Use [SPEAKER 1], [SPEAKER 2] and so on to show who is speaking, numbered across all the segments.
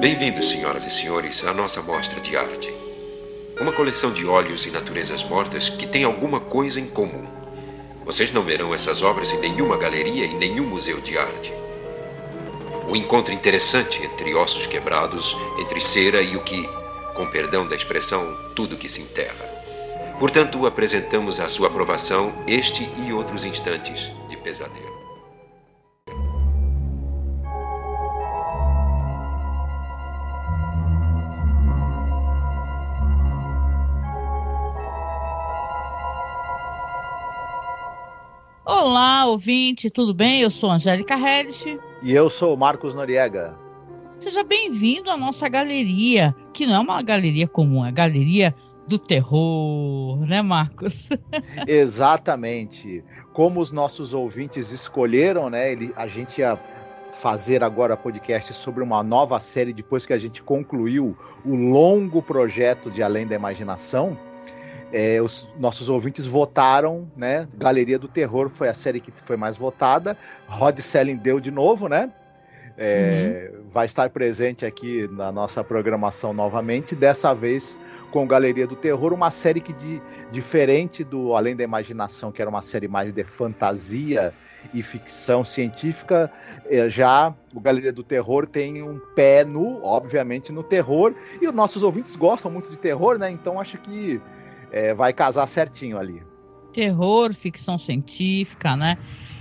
[SPEAKER 1] Bem-vindos, senhoras e senhores, à nossa mostra de arte. Uma coleção de óleos e naturezas mortas que tem alguma coisa em comum. Vocês não verão essas obras em nenhuma galeria e nenhum museu de arte. Um encontro interessante entre ossos quebrados, entre cera e o que, com perdão da expressão, tudo que se enterra. Portanto, apresentamos à sua aprovação este e outros instantes de pesadelo.
[SPEAKER 2] Olá, ouvinte, tudo bem? Eu sou Angélica Hellish.
[SPEAKER 3] E eu sou o Marcos Noriega.
[SPEAKER 2] Seja bem-vindo à nossa galeria, que não é uma galeria comum, é a galeria do terror, né, Marcos?
[SPEAKER 3] Exatamente. Como os nossos ouvintes escolheram, né? A gente ia fazer agora podcast sobre uma nova série depois que a gente concluiu o longo projeto de Além da Imaginação. Os nossos ouvintes votaram, né? Galeria do Terror foi a série que foi mais votada. Rod Serling deu de novo, né? Vai estar presente aqui na nossa programação novamente, dessa vez com Galeria do Terror, uma série que, diferente do Além da Imaginação, que era uma série mais de fantasia e ficção científica, já o Galeria do Terror tem um pé obviamente no terror, e os nossos ouvintes gostam muito de terror, né? Então acho que vai casar certinho ali.
[SPEAKER 2] Terror, ficção científica, né?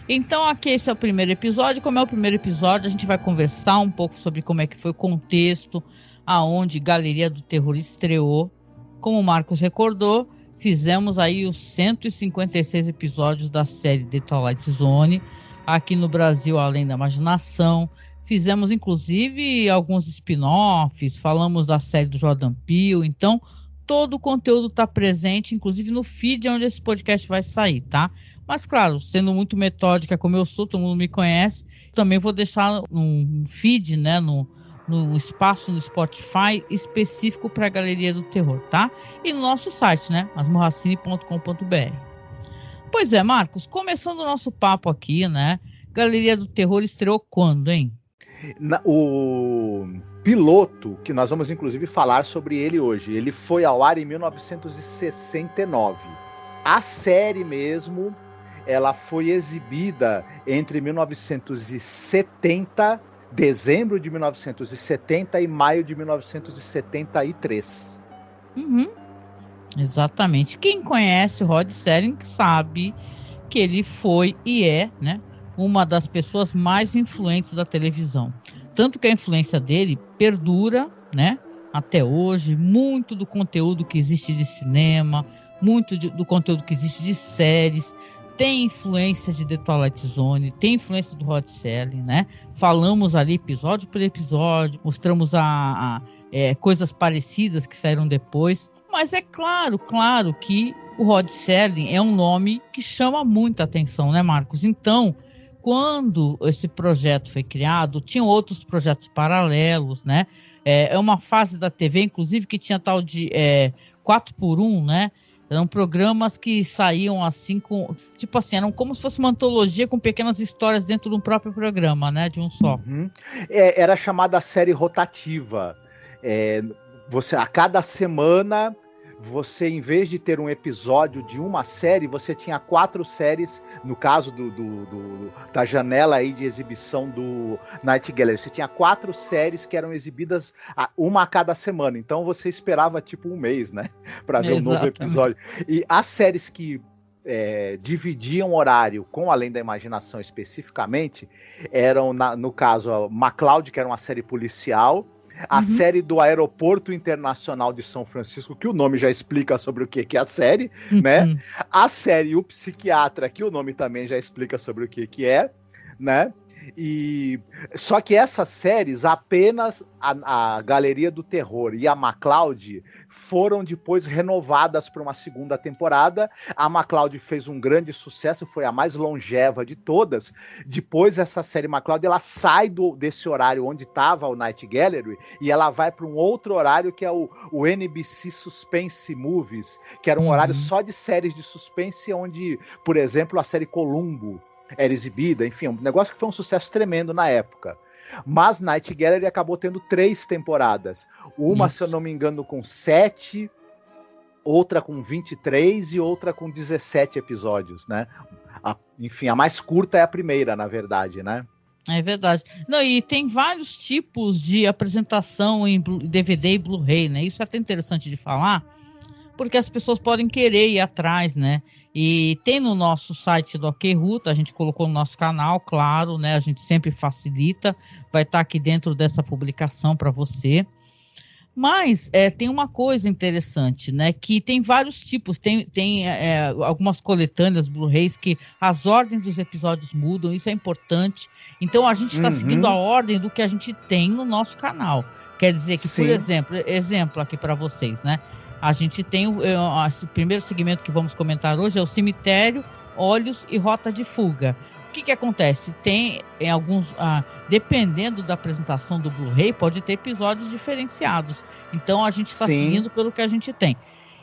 [SPEAKER 2] Então aqui esse é o primeiro episódio. Como é o primeiro episódio, a gente vai conversar um pouco sobre como é que foi o contexto aonde Galeria do Terror estreou. Como o Marcos recordou, fizemos aí os 156 episódios da série The Twilight Zone, aqui no Brasil, Além da Imaginação. Fizemos inclusive alguns spin-offs, falamos da série do Jordan Peele, então todo o conteúdo está presente, inclusive no feed onde esse podcast vai sair, tá? Mas claro, sendo muito metódica como eu sou, todo mundo me conhece, também vou deixar um feed, né, no espaço no Spotify específico para a Galeria do Terror, tá? E no nosso site, né, asmorracine.com.br. Pois é, Marcos, começando o nosso papo aqui, né, Galeria do Terror estreou quando, hein?
[SPEAKER 3] O piloto, que nós vamos inclusive falar sobre ele hoje, ele foi ao ar em 1969. A série mesmo, ela foi exibida entre 1970, dezembro de 1970 e maio de 1973.
[SPEAKER 2] Exatamente. Quem conhece o Rod Serling sabe que ele foi e é, né, uma das pessoas mais influentes da televisão. Tanto que a influência dele perdura, né, até hoje. Muito do conteúdo que existe de cinema, muito do conteúdo que existe de séries, tem influência de The Twilight Zone, tem influência do Rod Serling, né? Falamos ali episódio por episódio, mostramos coisas parecidas que saíram depois. Mas é claro que o Rod Serling é um nome que chama muita atenção, né, Marcos? Então, quando esse projeto foi criado, tinham outros projetos paralelos, né? É uma fase da TV, inclusive, que tinha tal de 4x1, né? Eram programas que saíam assim, eram como se fosse uma antologia com pequenas histórias dentro de um próprio programa, né? De um só.
[SPEAKER 3] Era chamada série rotativa. A cada semana, você, em vez de ter um episódio de uma série, você tinha 4 séries, no caso da janela aí de exibição do Night Gallery, você tinha 4 séries que eram exibidas uma a cada semana, então você esperava tipo um mês, né, para ver um novo episódio. E as séries que dividiam horário com Além da Imaginação especificamente, eram, no caso, a McCloud, que era uma série policial, a série do Aeroporto Internacional de São Francisco, que o nome já explica sobre o que é a série, né? A série O Psiquiatra, que o nome também já explica sobre o que é, né? Só que essas séries, apenas a Galeria do Terror e a McCloud foram depois renovadas para uma segunda temporada. A McCloud fez um grande sucesso, foi a mais longeva de todas. Depois essa série McCloud, ela sai desse horário onde estava o Night Gallery e ela vai para um outro horário que é o NBC Suspense Movies, que era um horário só de séries de suspense, onde, por exemplo, a série Columbo era exibida, enfim, um negócio que foi um sucesso tremendo na época. Mas Night Gallery acabou tendo 3 temporadas. Uma,
[SPEAKER 2] Isso.
[SPEAKER 3] se eu não me engano, com 7, outra com 23 e outra com 17 episódios, né? Enfim, a mais curta é a primeira, na verdade, né?
[SPEAKER 2] É verdade. Não, e tem vários tipos de apresentação em DVD e Blu-ray, né? Isso é até interessante de falar, porque as pessoas podem querer ir atrás, né? E tem no nosso site do OK Ruta, a gente colocou no nosso canal, claro, né? A gente sempre facilita, vai estar aqui dentro dessa publicação para você. Mas tem uma coisa interessante, né? Que tem vários tipos, tem algumas coletâneas Blu-rays que as ordens dos episódios mudam, isso é importante. Então a gente está seguindo a ordem do que a gente tem no nosso canal. Quer dizer que,
[SPEAKER 3] Sim.
[SPEAKER 2] por exemplo aqui para vocês, né? A gente tem o primeiro segmento que vamos comentar hoje é o Cemitério, Olhos e Rota de Fuga. O que acontece? Tem em alguns, dependendo da apresentação do Blu-ray, pode ter episódios diferenciados. Então a gente está seguindo pelo que a gente tem.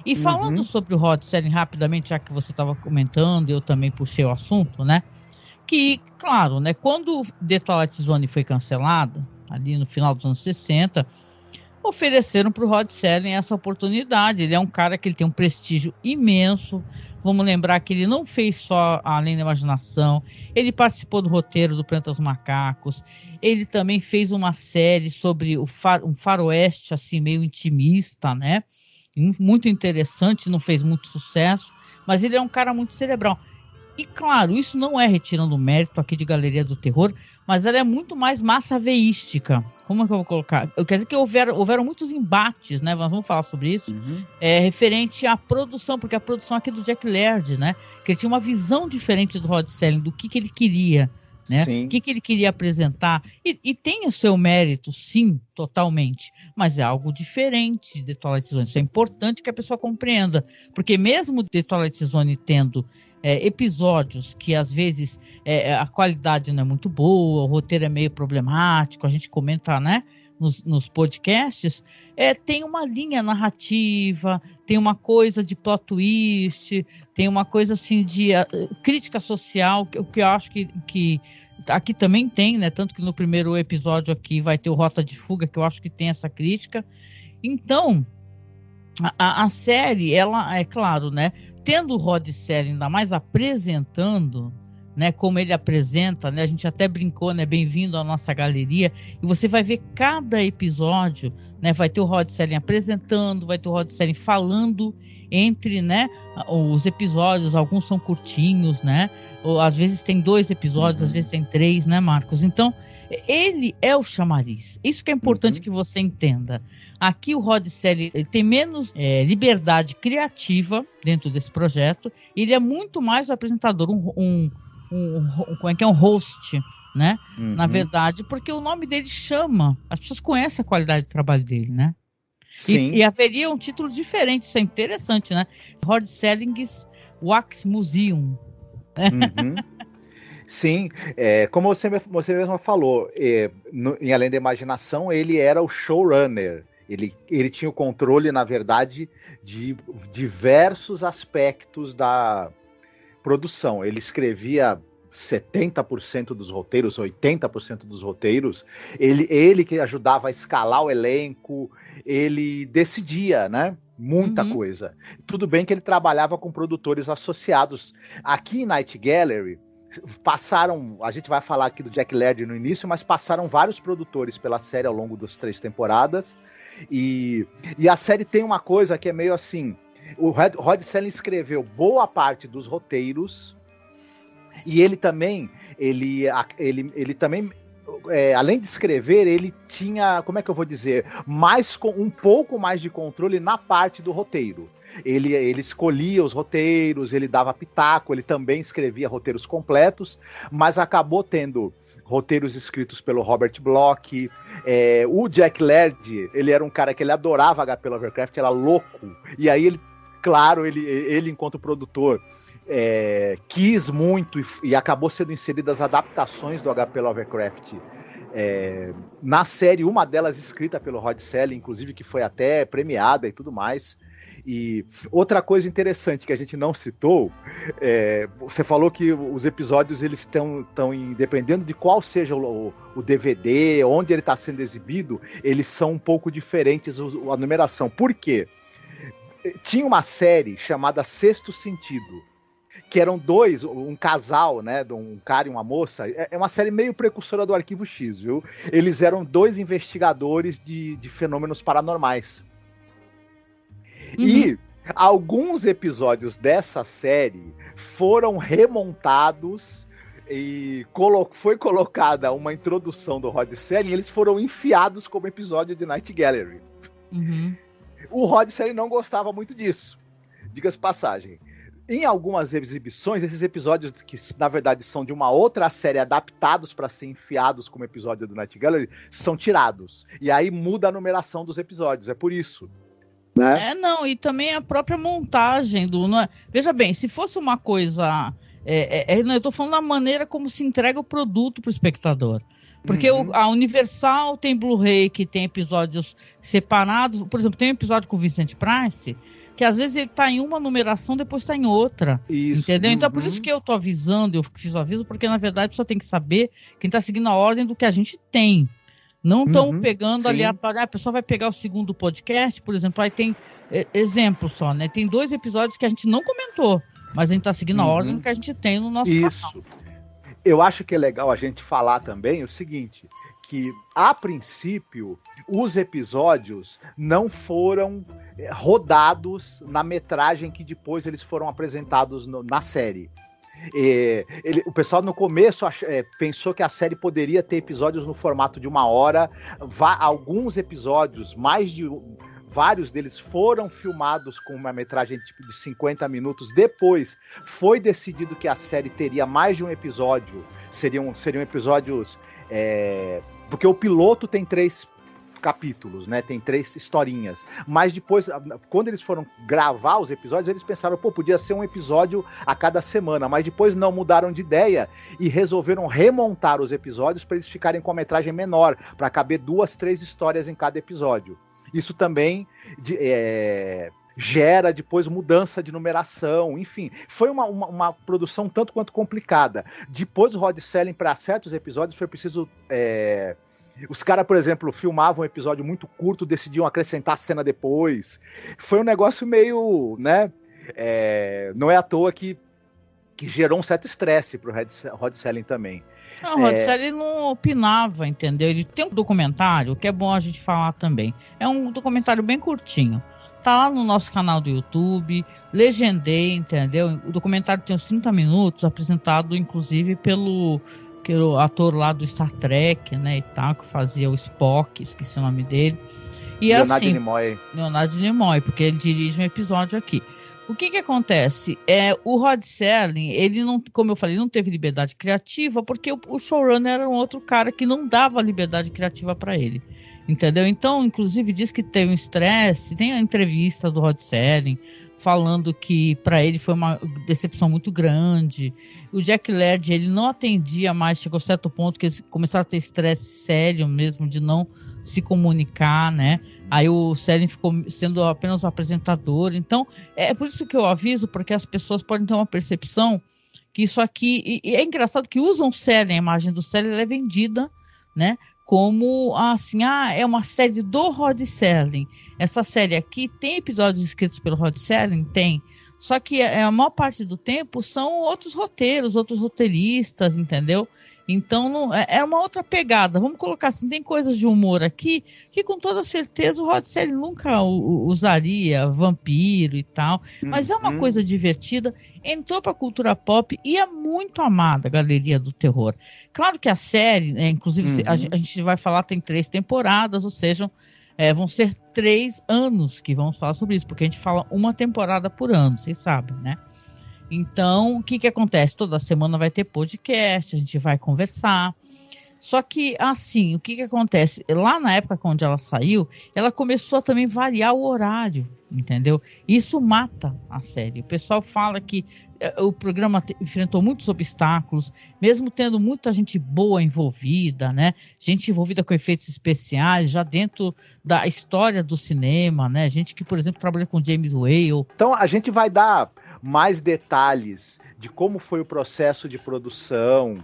[SPEAKER 2] E falando sobre o Rod Serling rapidamente, já que você estava comentando, eu também puxei o assunto, né? Que, claro, né? Quando The Twilight Zone foi cancelada, ali no final dos anos 60, ofereceram para o Rod Serling essa oportunidade. Ele é um cara que ele tem um prestígio imenso. Vamos lembrar que ele não fez só Além da Imaginação, ele participou do roteiro do Planeta dos Macacos, ele também fez uma série sobre um faroeste assim meio intimista, né? Muito interessante, não fez muito sucesso, mas ele é um cara muito cerebral. E claro, isso não é retirando o mérito aqui de Galeria do Terror, mas ela é muito mais massaveística. Como é que eu vou colocar? Quer dizer que houveram muitos embates, né? Nós vamos falar sobre isso. Referente à produção, porque a produção aqui do Jack Laird, né? Que ele tinha uma visão diferente do Rod Serling, do que ele queria, né? O que ele queria apresentar. E tem o seu mérito, sim, totalmente. Mas é algo diferente de Twilight Zone. Isso é importante que a pessoa compreenda. Porque mesmo The Twilight Zone tendo episódios que às vezes a qualidade não é muito boa, o roteiro é meio problemático, a gente comenta, né, nos podcasts, tem uma linha narrativa, tem uma coisa de plot twist, tem uma coisa assim de crítica social, que eu acho que aqui também tem, né, tanto que no primeiro episódio aqui vai ter o Rota de Fuga, que eu acho que tem essa crítica. Então a série, ela é claro, né, tendo o Rod Serling ainda mais apresentando, né, como ele apresenta, né, a gente até brincou, né, bem-vindo à nossa galeria, e você vai ver cada episódio, né, vai ter o Rod Serling apresentando, vai ter o Rod Serling falando entre, né, os episódios, alguns são curtinhos, né, ou às vezes tem 2 episódios, às vezes tem 3, né, Marcos? Então, ele é o chamariz. Isso que é importante que você entenda. Aqui o Rod Serling tem menos liberdade criativa dentro desse projeto. Ele é muito mais o apresentador, um host, né? Na verdade, porque o nome dele chama. As pessoas conhecem a qualidade do trabalho dele, né?
[SPEAKER 3] Sim.
[SPEAKER 2] E haveria um título diferente. Isso é interessante, né? Rod Serling's Wax Museum.
[SPEAKER 3] Sim, como você mesmo falou, em Além da Imaginação, ele era o showrunner. Ele tinha o controle, na verdade, de diversos aspectos da produção. Ele escrevia 70% dos roteiros, 80% dos roteiros. Ele que ajudava a escalar o elenco, ele decidia, né? Muita coisa. Tudo bem que ele trabalhava com produtores associados. Aqui em Night Gallery, a gente vai falar aqui do Jack Laird no início, mas passaram vários produtores pela série ao longo das 3 temporadas, e a série tem uma coisa que é meio assim, o Rod Serling escreveu boa parte dos roteiros, e ele também, além de escrever, ele tinha, como é que eu vou dizer, um pouco mais de controle na parte do roteiro. Ele escolhia os roteiros, ele dava pitaco, ele também escrevia roteiros completos, mas acabou tendo roteiros escritos pelo Robert Bloch. O Jack Laird, ele era um cara que ele adorava H.P. Lovecraft, era louco, e aí ele enquanto produtor, quis muito e acabou sendo inseridas adaptações do H.P. Lovecraft na série, uma delas escrita pelo Rod Serling, inclusive, que foi até premiada e tudo mais. E outra coisa interessante que a gente não citou, você falou que os episódios eles estão dependendo de qual seja o DVD, onde ele está sendo exibido, eles são um pouco diferentes a numeração. Por quê? Tinha uma série chamada Sexto Sentido, que eram um casal, né, um cara e uma moça. É uma série meio precursora do Arquivo X, viu? Eles eram 2 investigadores de fenômenos paranormais. Uhum. E alguns episódios dessa série foram remontados e foi colocada uma introdução do Rod Serling e eles foram enfiados como episódio de Night Gallery.
[SPEAKER 2] Uhum.
[SPEAKER 3] O Rod Serling não gostava muito disso, diga-se passagem. Em algumas exibições, esses episódios que na verdade são de uma outra série adaptados para ser enfiados como episódio do Night Gallery, são tirados. E aí muda a numeração dos episódios, é por isso. Né?
[SPEAKER 2] Não, e também a própria montagem veja bem, se fosse uma coisa... eu estou falando da maneira como se entrega o produto para o espectador. Porque a Universal tem Blu-ray que tem episódios separados. Por exemplo, tem um episódio com o Vincent Price que às vezes ele está em uma numeração, depois está em outra.
[SPEAKER 3] Isso.
[SPEAKER 2] Entendeu? Então é por isso que eu estou avisando, eu fiz o aviso, porque na verdade a pessoa tem que saber quem está seguindo a ordem do que a gente tem. Não estão pegando aleatório. A pessoa vai pegar o segundo podcast, por exemplo, aí tem exemplo só, né? Tem 2 episódios que a gente não comentou, mas a gente está seguindo a ordem que a gente tem no nosso canal.
[SPEAKER 3] Eu acho que é legal a gente falar também o seguinte, que a princípio os episódios não foram rodados na metragem que depois eles foram apresentados na série. O pessoal no começo pensou que a série poderia ter episódios no formato de 1 hora. Alguns episódios, vários deles foram filmados com uma metragem tipo de 50 minutos. Depois foi decidido que a série teria mais de um episódio. Seriam episódios... porque o piloto tem 3 capítulos, né? Tem 3 historinhas. Mas depois, quando eles foram gravar os episódios, eles pensaram, podia ser um episódio a cada semana. Mas depois não mudaram de ideia e resolveram remontar os episódios para eles ficarem com a metragem menor, para caber 2, 3 histórias em cada episódio. Isso também gera depois mudança de numeração, enfim. Foi uma produção tanto quanto complicada. Depois o Rod Serling, para certos episódios, foi preciso... Os caras, por exemplo, filmavam um episódio muito curto, decidiam acrescentar cena depois. Foi um negócio meio, né? Não é à toa que gerou um certo estresse pro Rod Serling também.
[SPEAKER 2] Não, o Rod Serling não opinava, entendeu? Ele tem um documentário que é bom a gente falar também. É um documentário bem curtinho. Tá lá no nosso canal do YouTube, legendei, entendeu? O documentário tem uns 30 minutos, apresentado inclusive pelo ator lá do Star Trek, né, e tal, que fazia o Spock, esqueci o nome dele. E
[SPEAKER 3] Leonard
[SPEAKER 2] assim,
[SPEAKER 3] Nimoy.
[SPEAKER 2] Leonard Nimoy, porque ele dirige um episódio aqui. O que acontece? O Rod Serling, ele não, como eu falei, não teve liberdade criativa, porque o showrunner era um outro cara que não dava liberdade criativa para ele. Entendeu? Então, inclusive, diz que teve um estresse. Tem a entrevista do Rod Serling falando que para ele foi uma decepção muito grande. O Jack Laird, ele não atendia mais, chegou a certo ponto que eles começaram a ter estresse sério mesmo de não se comunicar, né? Aí o Serling ficou sendo apenas o apresentador. Então, é por isso que eu aviso, porque as pessoas podem ter uma percepção que isso aqui... E é engraçado que usam o Serling, a imagem do Serling, ela é vendida, né? Como, assim, é uma série do Rod Serling. Essa série aqui tem episódios escritos pelo Rod Serling? Tem. Só que a maior parte do tempo são outros roteiros, outros roteiristas, entendeu? Então, é uma outra pegada. Vamos colocar assim, tem coisas de humor aqui que com toda certeza o Rod Serling nunca usaria, vampiro e tal. Mas é uma coisa divertida, entrou para a cultura pop e é muito amada a Galeria do Terror. Claro que a série, inclusive a gente vai falar, tem 3 temporadas, ou seja, vão ser 3 anos que vamos falar sobre isso, porque a gente fala uma temporada por ano, vocês sabem, né? Então, o que acontece? Toda semana vai ter podcast, a gente vai conversar. Só que, assim, o que acontece? Lá na época onde ela saiu, ela começou a também variar o horário, entendeu? Isso mata a série. O pessoal fala que o programa enfrentou muitos obstáculos, mesmo tendo muita gente boa envolvida, né? Gente envolvida com efeitos especiais, já dentro da história do cinema, né? Gente que, por exemplo, trabalha com James Whale.
[SPEAKER 3] Então, a gente vai dar mais detalhes de como foi o processo de produção,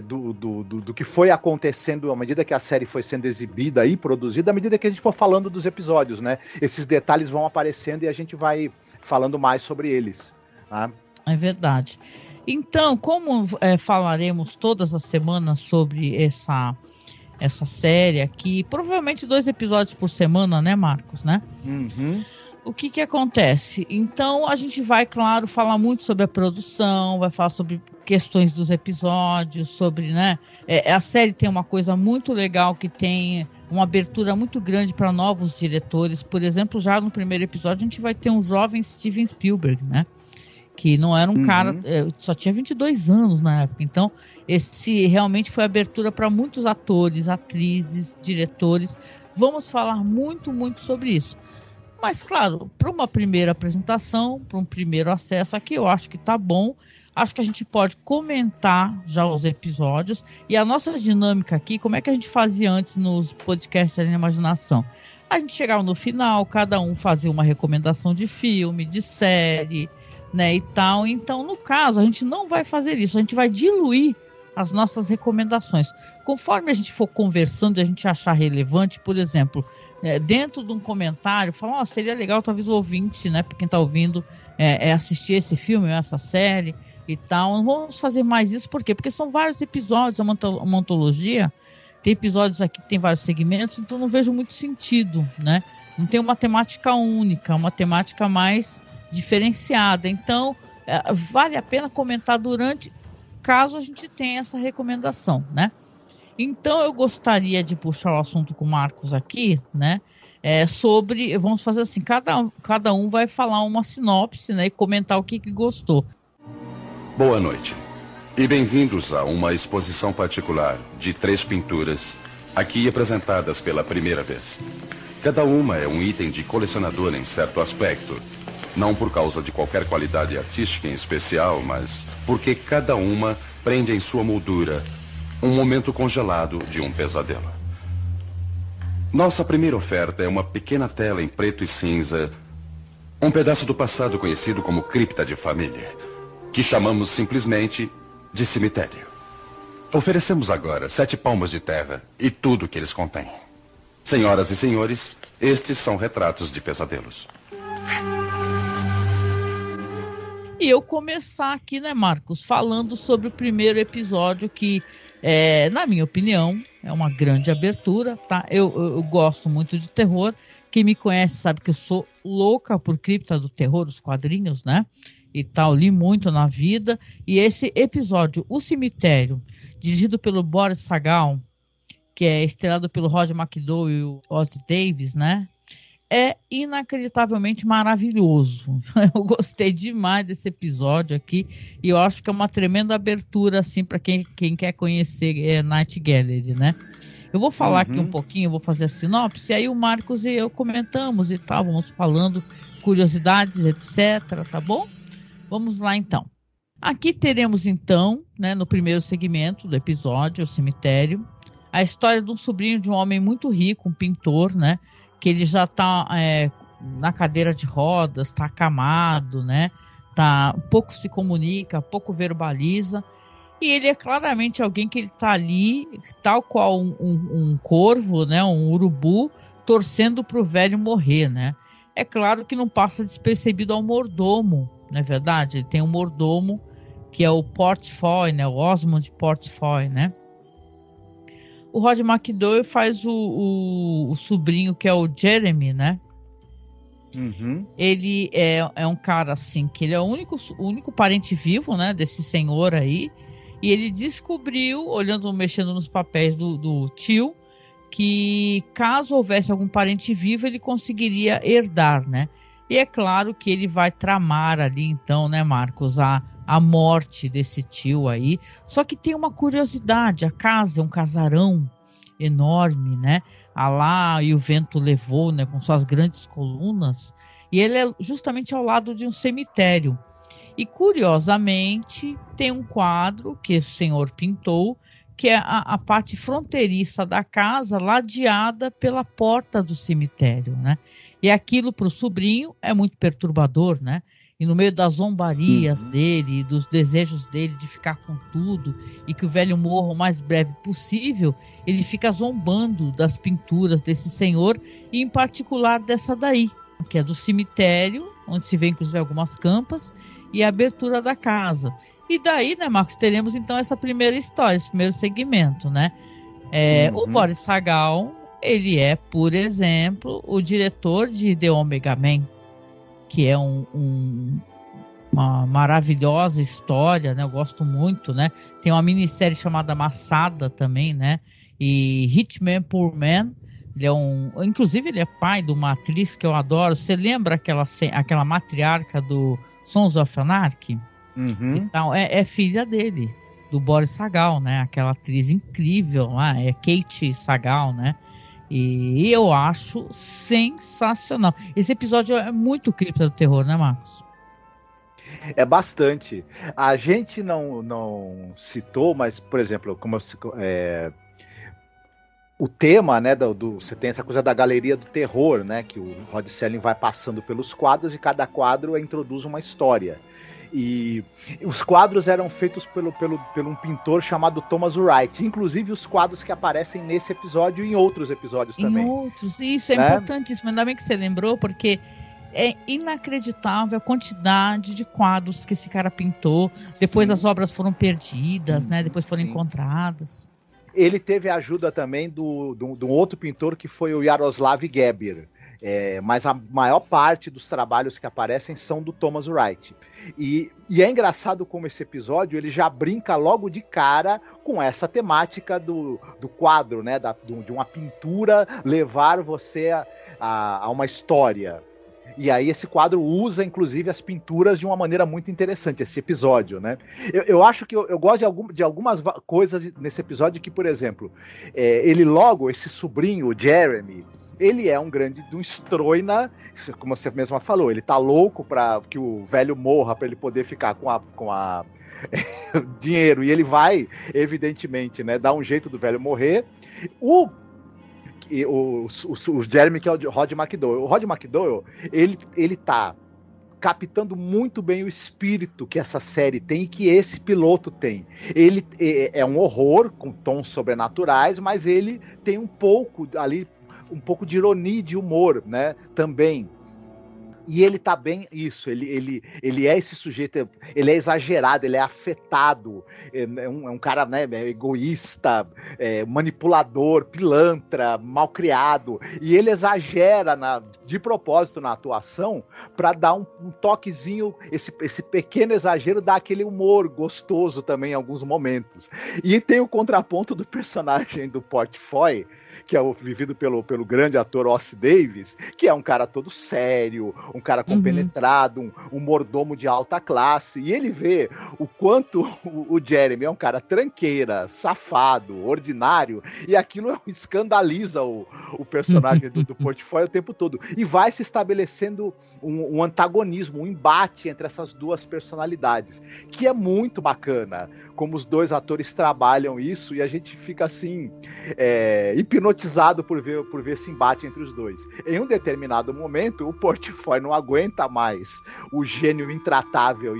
[SPEAKER 3] do que foi acontecendo à medida que a série foi sendo exibida e produzida, à medida que a gente for falando dos episódios, né? Esses detalhes vão aparecendo e a gente vai falando mais sobre eles, tá?
[SPEAKER 2] É verdade. Então, como falaremos todas as semanas sobre essa série aqui, provavelmente 2 episódios por semana, né, Marcos, né?
[SPEAKER 3] Uhum.
[SPEAKER 2] O que acontece? Então, a gente vai, claro, falar muito sobre a produção, vai falar sobre questões dos episódios, sobre, né? A série tem uma coisa muito legal que tem uma abertura muito grande para novos diretores. Por exemplo, já no primeiro episódio, a gente vai ter um jovem Steven Spielberg, né? Que não era um cara, só tinha 22 anos na época. Então, esse realmente foi abertura para muitos atores, atrizes, diretores. Vamos falar muito, muito sobre isso. Mas, claro, para uma primeira apresentação, para um primeiro acesso aqui, eu acho que tá bom. Acho que a gente pode comentar já os episódios. E a nossa dinâmica aqui, como é que a gente fazia antes nos podcasts da Imaginação? A gente chegava no final, cada um fazia uma recomendação de filme, de série, né, e tal. Então, no caso, a gente não vai fazer isso. A gente vai diluir as nossas recomendações. Conforme a gente for conversando e a gente achar relevante, por exemplo, dentro de um comentário, falar, seria legal talvez o ouvinte, né, para quem está ouvindo, assistir esse filme, essa série e tal. Não vamos fazer mais isso, por quê? Porque são vários episódios, uma antologia, tem episódios aqui que tem vários segmentos, então não vejo muito sentido, né? Não tem uma temática única, uma temática mais diferenciada. Então, vale a pena comentar durante, caso a gente tenha essa recomendação, né? Então, eu gostaria de puxar o assunto com o Marcos aqui, né? Sobre, vamos fazer assim, cada um vai falar uma sinopse, né? E comentar o que gostou.
[SPEAKER 4] Boa noite. E bem-vindos a uma exposição particular de 3 pinturas, aqui apresentadas pela primeira vez. Cada uma é um item de colecionador em certo aspecto. Não por causa de qualquer qualidade artística em especial, mas porque cada uma prende em sua moldura um momento congelado de um pesadelo. Nossa primeira oferta é uma pequena tela em preto e cinza, um pedaço do passado conhecido como cripta de família, que chamamos simplesmente de cemitério. Oferecemos agora 7 palmos de terra e tudo o que eles contêm. Senhoras e senhores, estes são retratos de pesadelos.
[SPEAKER 2] E eu começar aqui, né, Marcos, falando sobre o primeiro episódio que, na minha opinião, é uma grande abertura, tá? Eu gosto muito de terror. Quem me conhece sabe que eu sou louca por cripta do terror, os quadrinhos, né? E tal, li muito na vida. E esse episódio, O Cemitério, dirigido pelo Boris Sagal, que é estrelado pelo Roger McDowell e o Ozzy Davis, né? É inacreditavelmente maravilhoso. Eu gostei demais desse episódio aqui e eu acho que é uma tremenda abertura assim para quem quer conhecer Night Gallery, né? Eu vou falar aqui um pouquinho, vou fazer a sinopse, aí o Marcos e eu comentamos e tal, vamos falando curiosidades, etc, tá bom? Vamos lá então. Aqui teremos então, né, no primeiro segmento do episódio, o cemitério, a história de um sobrinho de um homem muito rico, um pintor, né? Que ele já está na cadeira de rodas, está acamado, né? Pouco se comunica, pouco verbaliza. E ele é claramente alguém que ele está ali, tal qual um corvo, né? Um urubu, torcendo para o velho morrer, né? É claro que não passa despercebido ao mordomo, não é verdade? Ele tem um mordomo que é o Portfoy, né? O Osmond Portfoy, né? O Roger McDowell faz o sobrinho, que é o Jeremy, né? Ele é um cara assim, que ele é o único parente vivo, né? Desse senhor aí. E ele descobriu, mexendo nos papéis do tio, que caso houvesse algum parente vivo, ele conseguiria herdar, né? E é claro que ele vai tramar ali, então, né, Marcos, a morte desse tio aí. Só que tem uma curiosidade, a casa é um casarão enorme, né? Lá e o vento levou, né, com suas grandes colunas, e ele é justamente ao lado de um cemitério. E curiosamente tem um quadro que o senhor pintou, que é a parte fronteiriça da casa, ladeada pela porta do cemitério, né? E aquilo para o sobrinho é muito perturbador, né? E no meio das zombarias dele, dos desejos dele de ficar com tudo e que o velho morra o mais breve possível, ele fica zombando das pinturas desse senhor, e em particular dessa daí, que é do cemitério, onde se vê inclusive algumas campas, e a abertura da casa. E daí, né, Marcos, teremos então essa primeira história, esse primeiro segmento, né? O Boris Sagal, ele é, por exemplo, o diretor de The Omega Man, que é uma maravilhosa história, né? Eu gosto muito, né? Tem uma minissérie chamada Massada também, né? E Hitman Poor Man, inclusive ele é pai de uma atriz que eu adoro. Você lembra aquela matriarca do Sons of Anarchy? Então, é filha dele, do Boris Sagal, né? Aquela atriz incrível lá, é Kate Sagal, né? E eu acho sensacional. Esse episódio é muito cripta do terror, né, Marcos?
[SPEAKER 3] É bastante. A gente não citou, mas, por exemplo, o tema, né, você tem essa coisa da galeria do terror, né, que o Rod Serling vai passando pelos quadros e cada quadro introduz uma história. E os quadros eram feitos por um pintor chamado Thomas Wright, inclusive os quadros que aparecem nesse episódio e em outros episódios também.
[SPEAKER 2] Em outros, isso é importantíssimo, ainda bem que você lembrou, porque é inacreditável a quantidade de quadros que esse cara pintou. Depois as obras foram perdidas, né? Depois foram encontradas.
[SPEAKER 3] Ele teve a ajuda também de um outro pintor que foi o Jaroslav Geber. Mas a maior parte dos trabalhos que aparecem são do Thomas Wright. E é engraçado como esse episódio ele já brinca logo de cara com essa temática do quadro, né? De uma pintura levar você a uma história. E aí esse quadro usa, inclusive, as pinturas de uma maneira muito interessante, esse episódio, né? Eu acho que eu gosto de algumas coisas nesse episódio que, por exemplo, esse sobrinho, o Jeremy, ele é um estroina, como você mesma falou, ele tá louco para que o velho morra, para ele poder ficar com a dinheiro, e ele vai, evidentemente, né, dar um jeito do velho morrer. O Jeremy, que é o Rod McDowell. O Rod McDowell, ele tá captando muito bem o espírito que essa série tem e que esse piloto tem. Ele é um horror com tons sobrenaturais, mas ele tem um pouco de ironia e de humor, né, também. E ele tá bem isso, ele é esse sujeito, ele é exagerado, ele é afetado, é um cara, né, egoísta, manipulador, pilantra, malcriado, e ele exagera de propósito na atuação para dar um toquezinho, esse pequeno exagero dá aquele humor gostoso também em alguns momentos. E tem o contraponto do personagem do Portfoy, que é vivido pelo grande ator Ossie Davis, que é um cara todo sério, um cara compenetrado, um mordomo de alta classe, e ele vê o quanto o Jeremy é um cara tranqueira, safado, ordinário, e aquilo escandaliza o personagem do Portfói o tempo todo, e vai se estabelecendo um antagonismo, um embate entre essas duas personalidades, que é muito bacana, como os dois atores trabalham isso, e a gente fica assim, hipnotizado por ver esse embate entre os dois. Em um determinado momento, o Portfói não aguenta mais o gênio intratável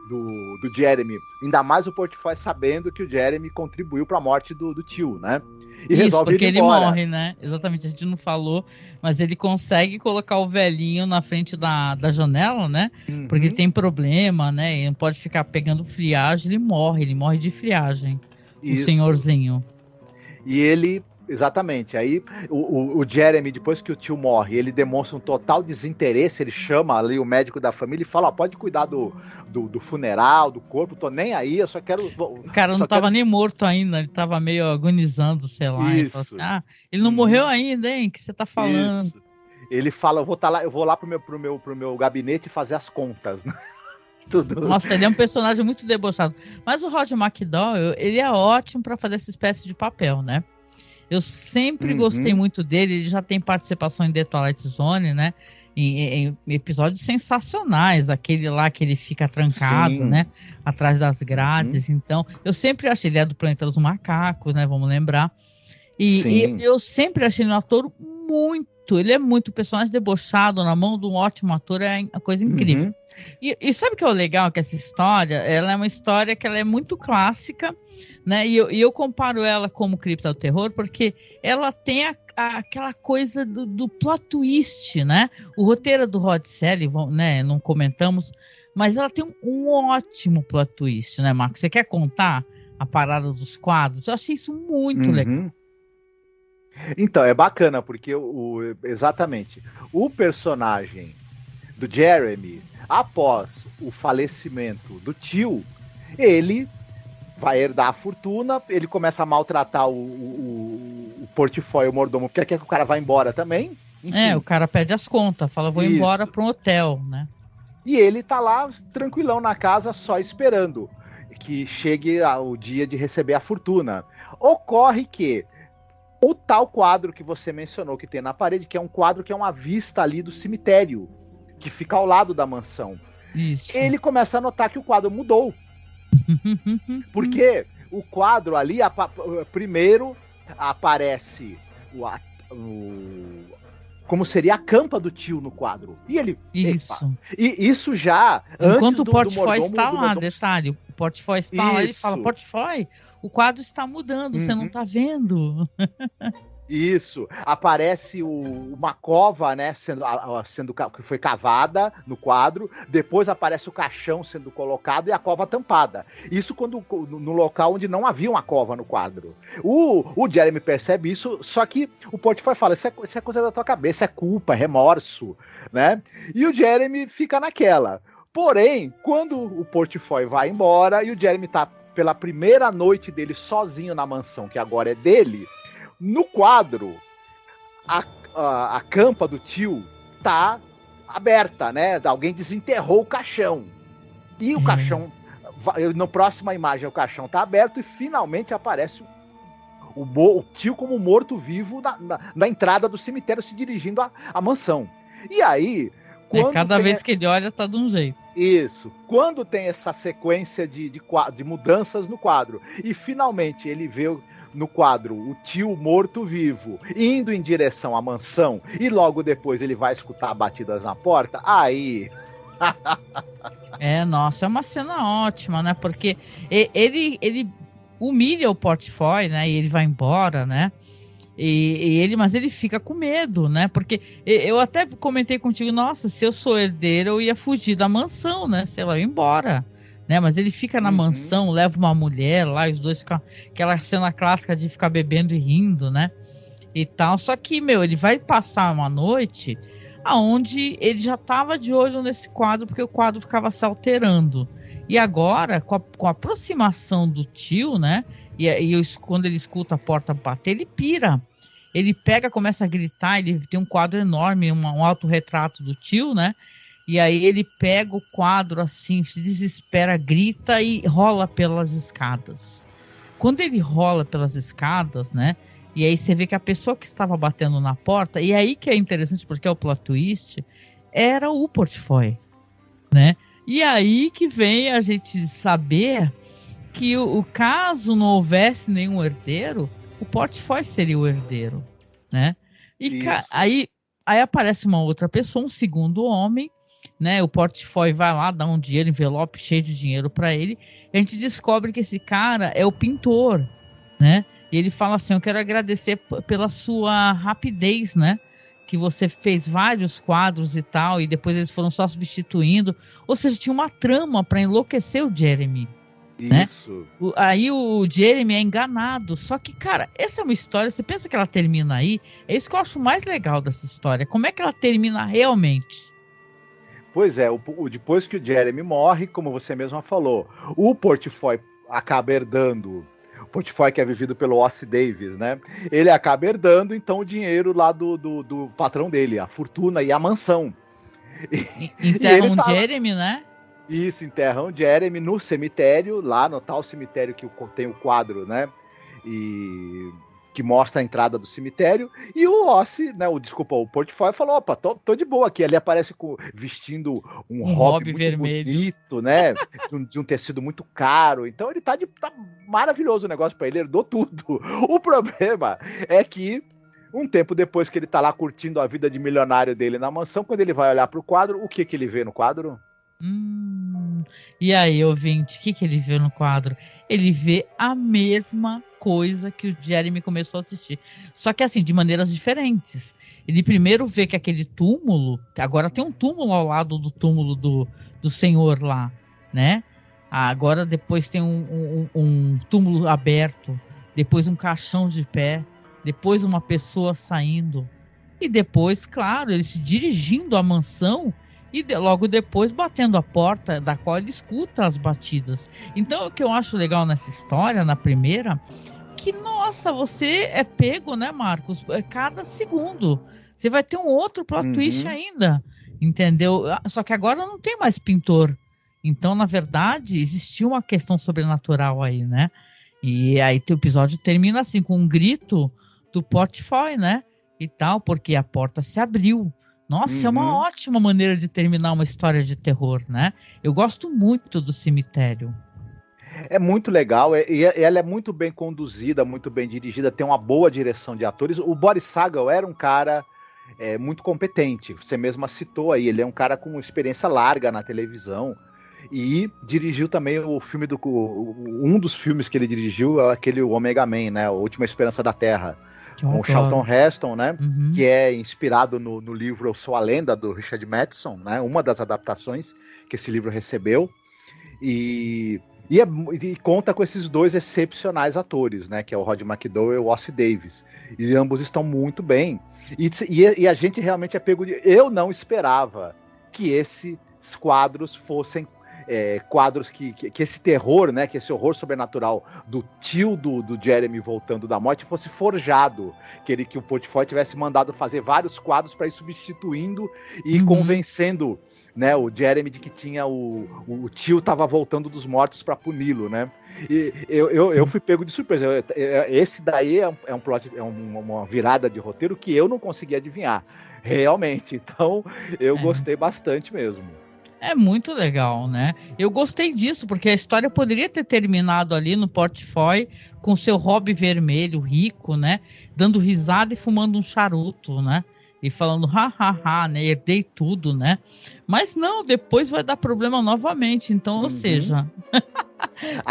[SPEAKER 3] do Jeremy, ainda mais o Portfói sabendo que o Jeremy contribuiu para a morte do tio, né? E
[SPEAKER 2] isso,
[SPEAKER 3] resolve
[SPEAKER 2] porque
[SPEAKER 3] ir
[SPEAKER 2] ele
[SPEAKER 3] embora.
[SPEAKER 2] morre, né? Exatamente, a gente não falou, mas ele consegue colocar o velhinho na frente da janela, né? Porque ele tem problema, né? Ele não pode ficar pegando friagem, ele morre de friagem.
[SPEAKER 3] Isso.
[SPEAKER 2] O senhorzinho.
[SPEAKER 3] E ele, exatamente, aí o Jeremy, depois que o tio morre, ele demonstra um total desinteresse, ele chama ali o médico da família e fala, pode cuidar do funeral, do corpo, tô nem aí, eu só quero...
[SPEAKER 2] O cara não tava nem morto ainda, ele tava meio agonizando, sei lá.
[SPEAKER 3] Isso.
[SPEAKER 2] Assim, ele não morreu ainda, hein? O que você tá falando?
[SPEAKER 3] Isso. Ele fala, eu vou lá pro meu gabinete fazer as contas, né? Tudo.
[SPEAKER 2] Nossa, ele é um personagem muito debochado. Mas o Roddy McDowall, ele é ótimo para fazer essa espécie de papel, né? Eu sempre gostei muito dele. Ele já tem participação em The Twilight Zone, né? Em episódios sensacionais. Aquele lá que ele fica trancado, né? Atrás das grades. Então, eu sempre achei... Ele é do Planeta dos Macacos, né? Vamos lembrar. E eu sempre achei ele um ator muito... Ele é muito personagem debochado na mão de um ótimo ator. É uma coisa incrível. E sabe o que é o legal? Que essa história, ela é uma história que ela é muito clássica, né? E eu comparo ela como Cripta do Terror, porque ela tem aquela coisa do plot twist, né? O roteiro é do Rod Serling, né? Não comentamos, mas ela tem um ótimo plot twist, né, Marcos? Você quer contar a parada dos quadros? Eu achei isso muito legal.
[SPEAKER 3] Então, é bacana, porque exatamente, o personagem do Jeremy, após o falecimento do tio, ele vai herdar a fortuna, ele começa a maltratar o Portfói, o mordomo, porque quer que o cara vá embora também. Enfim.
[SPEAKER 2] O cara pede as contas, fala, vou embora para um hotel, né?
[SPEAKER 3] E ele tá lá, tranquilão na casa, só esperando que chegue o dia de receber a fortuna. Ocorre que o tal quadro que você mencionou, que tem na parede, que é um quadro que é uma vista ali do cemitério, que fica ao lado da mansão.
[SPEAKER 2] Isso.
[SPEAKER 3] Ele começa a notar que o quadro mudou. Porque o quadro ali, primeiro aparece como seria a campa do tio no quadro. E ele...
[SPEAKER 2] Isso.
[SPEAKER 3] E isso já...
[SPEAKER 2] Enquanto
[SPEAKER 3] antes
[SPEAKER 2] o Portfói está lá,
[SPEAKER 3] mordomo...
[SPEAKER 2] detalhe. O Portfói está lá, ele fala, Portfói, o quadro está mudando, você não está vendo.
[SPEAKER 3] Isso, aparece uma cova, né, sendo que foi cavada no quadro, depois aparece o caixão sendo colocado e a cova tampada. Isso no local onde não havia uma cova no quadro. O Jeremy percebe isso, só que o Portfói fala, isso é coisa da tua cabeça, é culpa, é remorso, né? E o Jeremy fica naquela. Porém, quando o Portfói vai embora e o Jeremy tá pela primeira noite dele sozinho na mansão, que agora é dele, no quadro, a campa do tio tá aberta, né? Alguém desenterrou o caixão. E o caixão, na próxima imagem, o caixão tá aberto e finalmente aparece o tio como morto-vivo na entrada do cemitério se dirigindo à mansão. E aí...
[SPEAKER 2] cada vez que ele olha, tá de um jeito.
[SPEAKER 3] Isso. Quando tem essa sequência de mudanças no quadro e finalmente ele vê no quadro o tio morto-vivo indo em direção à mansão e logo depois ele vai escutar batidas na porta, aí...
[SPEAKER 2] Nossa, é uma cena ótima, né? Porque ele humilha o Portfói, né? E ele vai embora, né? Mas ele fica com medo, né? Porque eu até comentei contigo, nossa, se eu sou herdeiro, eu ia fugir da mansão, né? Sei lá, eu ia embora. Né? Mas ele fica na mansão, leva uma mulher lá, os dois ficam... Aquela cena clássica de ficar bebendo e rindo, né? E tal. Só que, ele vai passar uma noite aonde ele já estava de olho nesse quadro, porque o quadro ficava se alterando. E agora, com a aproximação do tio, né? Quando ele escuta a porta bater, ele pira. Ele pega, começa a gritar, ele tem um quadro enorme, um autorretrato do tio, né? E aí ele pega o quadro assim, se desespera, grita e rola pelas escadas. Quando ele rola pelas escadas, né? E aí você vê que a pessoa que estava batendo na porta, e aí que é interessante porque é o plot twist, era o Portfói, né? E aí que vem a gente saber que o caso não houvesse nenhum herdeiro, o Portfói seria o herdeiro, né? E aí aparece uma outra pessoa, um segundo homem, né? O Portfói vai lá, dá um dinheiro, envelope cheio de dinheiro para ele. E a gente descobre que esse cara é o pintor, né? E ele fala assim: eu quero agradecer pela sua rapidez, né? Que você fez vários quadros e tal, e depois eles foram só substituindo. Ou seja, tinha uma trama para enlouquecer o Jeremy. Isso. Né? Aí o Jeremy é enganado. Só que, cara, essa é uma história. Você pensa que ela termina aí? É isso que eu acho mais legal dessa história. Como é que ela termina realmente?
[SPEAKER 3] Pois é, depois que o Jeremy morre, como você mesma falou, o Portfói acaba herdando. O Portfói, que é vivido pelo Ossie Davis, né? Ele acaba herdando, então, o dinheiro lá do patrão dele, a fortuna e a mansão.
[SPEAKER 2] Enterram o Jeremy, né?
[SPEAKER 3] Isso, enterram o Jeremy no cemitério, lá no tal cemitério que tem o quadro, né? E que mostra a entrada do cemitério, e o Ossie, né, o Portfoy falou, opa, tô de boa aqui. Ele aparece vestindo um hobby muito
[SPEAKER 2] vermelho.
[SPEAKER 3] bonito, né, de um tecido muito caro. Então ele tá maravilhoso o negócio pra ele, herdou tudo. O problema é que um tempo depois que ele tá lá curtindo a vida de milionário dele na mansão, quando ele vai olhar pro quadro, o que ele vê no quadro?
[SPEAKER 2] E aí, ouvinte, o que ele vê no quadro? Ele vê a mesma coisa que o Jeremy começou a assistir. Só que assim, de maneiras diferentes. Ele primeiro vê que aquele túmulo, que agora tem um túmulo ao lado do túmulo do senhor lá, né? Agora depois tem um túmulo aberto, depois um caixão de pé, depois uma pessoa saindo. E depois, claro, ele se dirigindo à mansão e logo depois batendo a porta da qual ele escuta as batidas. Então o que eu acho legal nessa história, na primeira, que nossa, você é pego, né, Marcos? Cada segundo. Você vai ter um outro plot twist ainda, entendeu? Só que agora não tem mais pintor. Então, na verdade, existiu uma questão sobrenatural aí, né? E aí o episódio termina assim, com um grito do Portfoy, né? E tal, porque a porta se abriu. Nossa, é uma ótima maneira de terminar uma história de terror, né? Eu gosto muito do cemitério.
[SPEAKER 3] É muito legal, e ela é muito bem conduzida, muito bem dirigida, tem uma boa direção de atores. O Boris Sagal era um cara muito competente, você mesma citou aí, ele é um cara com experiência larga na televisão, e dirigiu também o filme um dos filmes que ele dirigiu é aquele Omega Man, né? A Última Esperança da Terra. Com o Charlton Heston, né? Que é inspirado no livro Eu Sou a Lenda, do Richard Matheson, né? Uma das adaptações que esse livro recebeu. E conta com esses dois excepcionais atores, né? Que é o Rod McDowell e o Ossie Davis. E ambos estão muito bem. E a gente realmente é pego de... Eu não esperava que esses quadros fossem quadros que esse terror, né, que esse horror sobrenatural do tio do Jeremy voltando da morte fosse forjado, que o Portfoy tivesse mandado fazer vários quadros para ir substituindo e convencendo, né, o Jeremy de que tinha o tio estava voltando dos mortos para puni-lo, né? E eu fui pego de surpresa. Esse daí é um plot, uma virada de roteiro que eu não consegui adivinhar, realmente. Então eu gostei bastante mesmo.
[SPEAKER 2] É muito legal, né? Eu gostei disso, porque a história poderia ter terminado ali no Portfoy com seu hobby vermelho, rico, né? Dando risada e fumando um charuto, né? E falando, né? Herdei tudo, né? Mas não, depois vai dar problema novamente. Então, ou seja,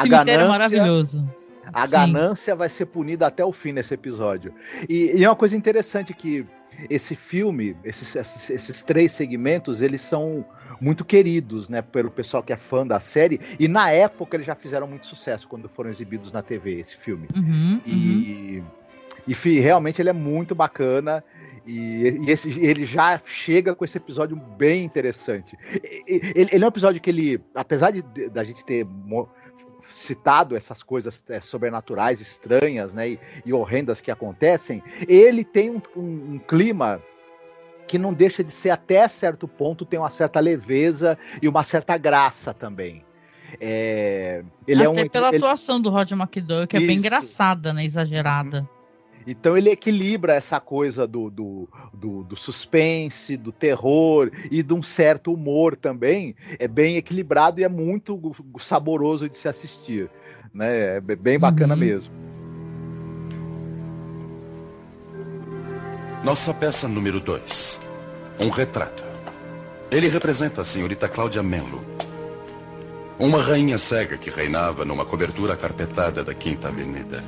[SPEAKER 2] cemitério maravilhoso.
[SPEAKER 3] A ganância vai ser punida até o fim nesse episódio. E é uma coisa interessante que esse filme, esses 3 segmentos, eles são muito queridos, né, pelo pessoal que é fã da série, e na época eles já fizeram muito sucesso quando foram exibidos na TV, esse filme. E realmente ele é muito bacana, ele já chega com esse episódio bem interessante. Ele é um episódio que apesar da gente ter citado essas coisas sobrenaturais, estranhas, né, e horrendas que acontecem, ele tem um clima que não deixa de ser, até certo ponto, tem uma certa leveza e uma certa graça também.
[SPEAKER 2] Pela atuação do Rod McDowell, que é bem engraçada, né, exagerada.
[SPEAKER 3] Então ele equilibra essa coisa do suspense, do terror e de um certo humor também. É bem equilibrado e é muito saboroso de se assistir, né? É bem bacana mesmo.
[SPEAKER 4] Nossa peça número 2. Um retrato. Ele representa a senhorita Cláudia Menlo, uma rainha cega que reinava numa cobertura acarpetada da Quinta Avenida.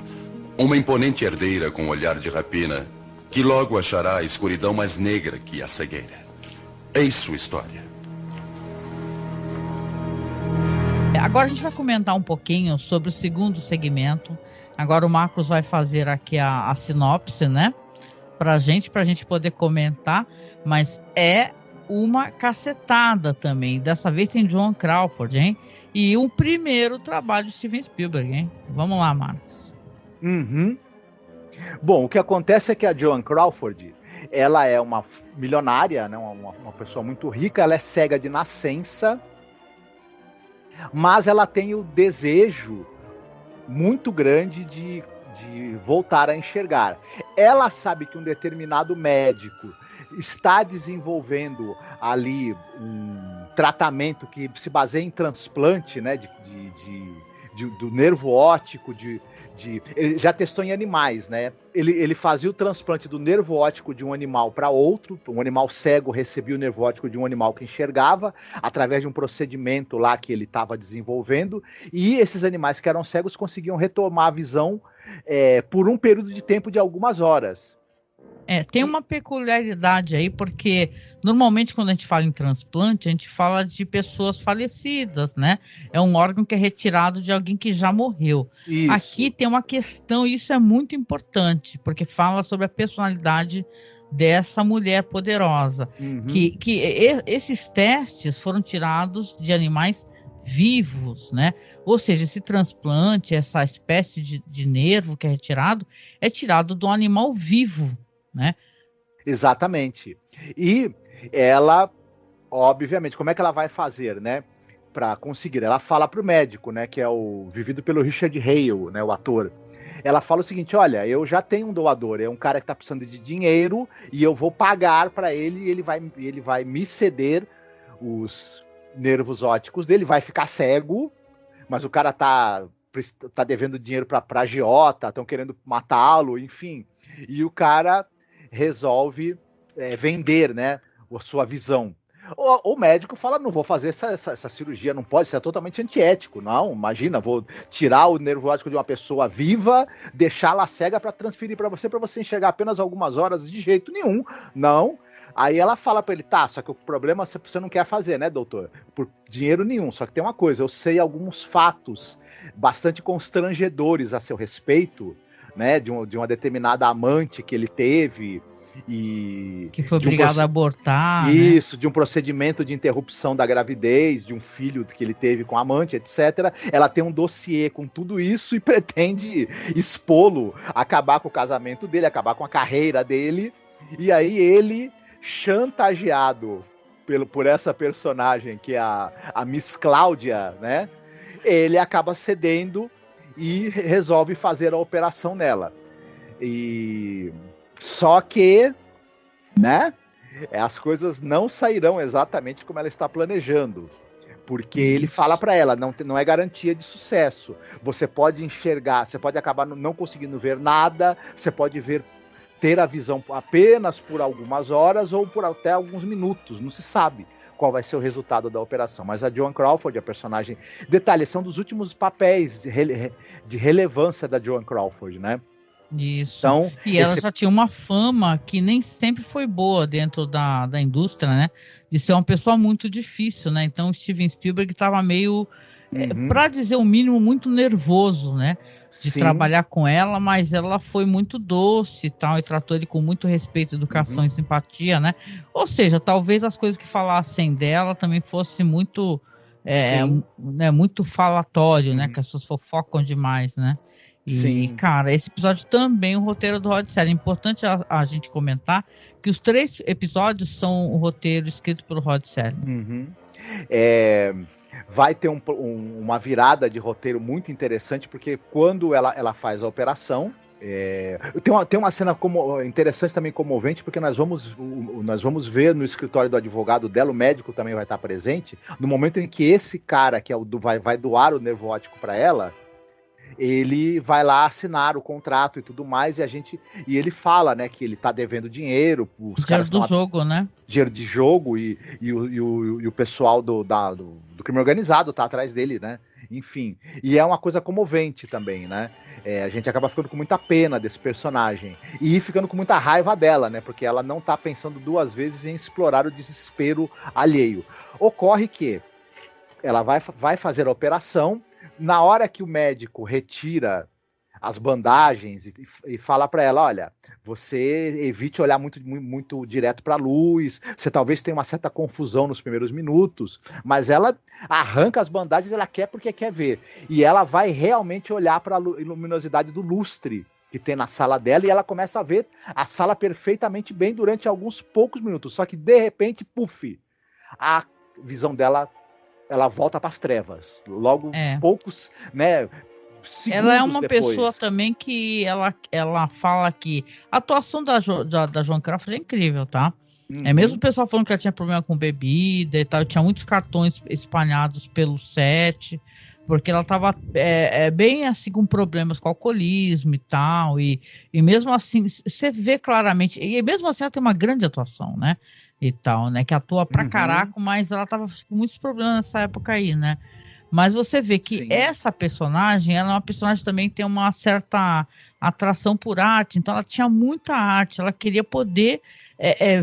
[SPEAKER 4] Uma imponente herdeira com olhar de rapina, que logo achará a escuridão mais negra que a cegueira. Eis sua história.
[SPEAKER 2] Agora a gente vai comentar um pouquinho sobre o segundo segmento. Agora o Marcos vai fazer aqui a sinopse, né? Pra gente poder comentar. Mas é uma cacetada também. Dessa vez tem Joan Crawford, hein? E o primeiro trabalho de Steven Spielberg, hein? Vamos lá, Marcos.
[SPEAKER 3] Bom, o que acontece é que a Joan Crawford, ela é uma milionária, né, uma pessoa muito rica, ela é cega de nascença mas ela tem o desejo muito grande de voltar a enxergar. Ela sabe que um determinado médico está desenvolvendo ali um tratamento que se baseia em transplante, né, do nervo óptico, ele já testou em animais, né? Ele fazia o transplante do nervo óptico de um animal para outro, um animal cego recebia o nervo óptico de um animal que enxergava, através de um procedimento lá que ele estava desenvolvendo, e esses animais que eram cegos conseguiam retomar a visão por um período de tempo de algumas horas.
[SPEAKER 2] Tem uma peculiaridade aí, porque normalmente quando a gente fala em transplante, a gente fala de pessoas falecidas, né? É um órgão que é retirado de alguém que já morreu.
[SPEAKER 3] Isso.
[SPEAKER 2] Aqui tem uma questão, e isso é muito importante, porque fala sobre a personalidade dessa mulher poderosa.
[SPEAKER 3] Uhum.
[SPEAKER 2] Que esses testes foram tirados de animais vivos, né? Ou seja, esse transplante, essa espécie de nervo que é retirado, é tirado de um animal vivo, né?
[SPEAKER 3] Exatamente. E ela, obviamente, como é que ela vai fazer, né, para conseguir? Ela fala pro médico, né, que é o vivido pelo Richard Hale, né, o ator. Ela fala o seguinte: olha, eu já tenho um doador, é um cara que tá precisando de dinheiro e eu vou pagar para ele e ele vai me ceder os nervos ópticos dele, vai ficar cego, mas o cara tá devendo dinheiro para agiota, estão querendo matá-lo, enfim. E o cara resolve vender, né, a sua visão. O médico fala: não vou fazer essa cirurgia, não pode, isso é totalmente antiético. Não, imagina, vou tirar o nervo óptico de uma pessoa viva, deixá-la cega para transferir para você enxergar apenas algumas horas, de jeito nenhum, não. Aí ela fala para ele: tá, só que o problema você não quer fazer, né, doutor? Por dinheiro nenhum, só que tem uma coisa, eu sei alguns fatos bastante constrangedores a seu respeito, né, de uma determinada amante que ele teve e
[SPEAKER 2] que foi obrigado a abortar,
[SPEAKER 3] isso, né? De um procedimento de interrupção da gravidez, de um filho que ele teve com a amante, etc. Ela tem um dossiê com tudo isso e pretende expô-lo, acabar com o casamento dele, acabar com a carreira dele. E aí ele, chantageado por essa personagem que é a Miss Cláudia, né, ele acaba cedendo e resolve fazer a operação nela. E só que, né, as coisas não sairão exatamente como ela está planejando, porque ele fala para ela: não é garantia de sucesso. Você pode enxergar, você pode acabar não conseguindo ver nada, você pode ter a visão apenas por algumas horas ou por até alguns minutos, não se sabe qual vai ser o resultado da operação. Mas a Joan Crawford, a personagem... Detalhe, são dos últimos papéis de relevância da Joan Crawford, né?
[SPEAKER 2] Isso.
[SPEAKER 3] Então,
[SPEAKER 2] e ela já tinha uma fama que nem sempre foi boa dentro da indústria, né? De ser uma pessoa muito difícil, né? Então o Steven Spielberg estava meio, para dizer o mínimo, muito nervoso, né? De trabalhar com ela, mas ela foi muito doce e tal, e tratou ele com muito respeito, educação e simpatia, né? Ou seja, talvez as coisas que falassem dela também fosse muito, né, muito falatório, né? Que as pessoas fofocam demais, né? E, cara, esse episódio também, o roteiro do Rod Serling. É importante a gente comentar que os 3 episódios são o roteiro escrito pelo Rod Serling.
[SPEAKER 3] Vai ter uma virada de roteiro muito interessante, porque quando ela faz a operação, tem uma cena interessante também, comovente, porque nós vamos ver no escritório do advogado dela, o médico também vai estar presente, no momento em que esse cara que vai doar o nervo óptico para ela, ele vai lá assinar o contrato e tudo mais, e ele fala, né, que ele tá devendo dinheiro, os caras
[SPEAKER 2] do jogo, né?
[SPEAKER 3] Dinheiro de jogo, e o pessoal do crime organizado tá atrás dele, né? Enfim, e é uma coisa comovente também, né? A gente acaba ficando com muita pena desse personagem e ficando com muita raiva dela, né? Porque ela não tá pensando 2 vezes em explorar o desespero alheio. Ocorre que ela vai fazer a operação. Na hora que o médico retira as bandagens e fala para ela: olha, você evite olhar muito, muito direto para a luz, você talvez tenha uma certa confusão nos primeiros minutos, mas ela arranca as bandagens, ela quer porque quer ver. E ela vai realmente olhar para a luminosidade do lustre que tem na sala dela, e ela começa a ver a sala perfeitamente bem durante alguns poucos minutos. Só que, de repente, puf, a visão dela ela volta para as trevas. Logo, poucos, né, segundos
[SPEAKER 2] ela é uma
[SPEAKER 3] depois.
[SPEAKER 2] pessoa também que ela fala que a atuação da Joan Crawford é incrível, tá? É mesmo o pessoal falando que ela tinha problema com bebida e tal, tinha muitos cartões espalhados pelo set, porque ela tava bem assim com problemas com alcoolismo e tal, e mesmo assim, você vê claramente, e mesmo assim ela tem uma grande atuação, né? E tal, né? Que atua pra caraca, mas ela tava com muitos problemas nessa época aí, né? Mas você vê que essa personagem, ela é uma personagem que também tem uma certa atração por arte, então ela tinha muita arte, ela queria poder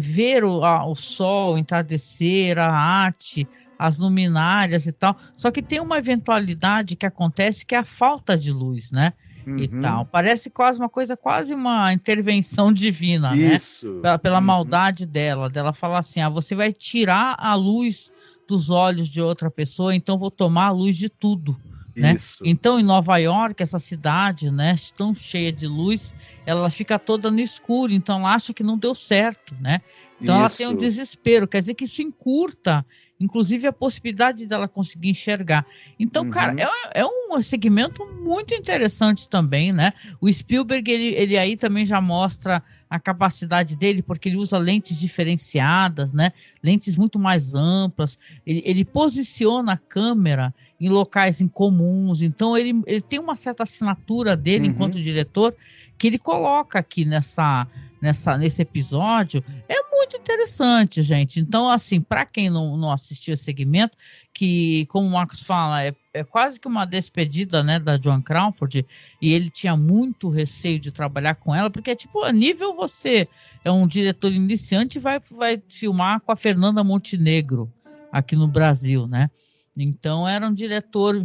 [SPEAKER 2] ver o sol, o entardecer, a arte, as luminárias e tal, só que tem uma eventualidade que acontece que é a falta de luz, né? E tal, parece quase uma intervenção divina,
[SPEAKER 3] isso,
[SPEAKER 2] né? Pela maldade dela falar assim, você vai tirar a luz dos olhos de outra pessoa, então vou tomar a luz de tudo, né? Então em Nova York, essa cidade, né, tão cheia de luz, ela fica toda no escuro, então ela acha que não deu certo, né? Então ela tem um desespero, quer dizer que isso encurta inclusive a possibilidade dela conseguir enxergar. Então, cara, é um segmento muito interessante também, né? O Spielberg, ele aí também já mostra a capacidade dele, porque ele usa lentes diferenciadas, né? Lentes muito mais amplas. Ele posiciona a câmera em locais incomuns. Então, ele tem uma certa assinatura dele enquanto diretor, que ele coloca aqui nesse episódio. É muito interessante, gente. Então, assim, para quem não assistiu esse segmento, que, como o Marcos fala, é quase que uma despedida, né, da Joan Crawford, e ele tinha muito receio de trabalhar com ela, porque, tipo, a nível você é um diretor iniciante e vai filmar com a Fernanda Montenegro aqui no Brasil, né? Então, era um diretor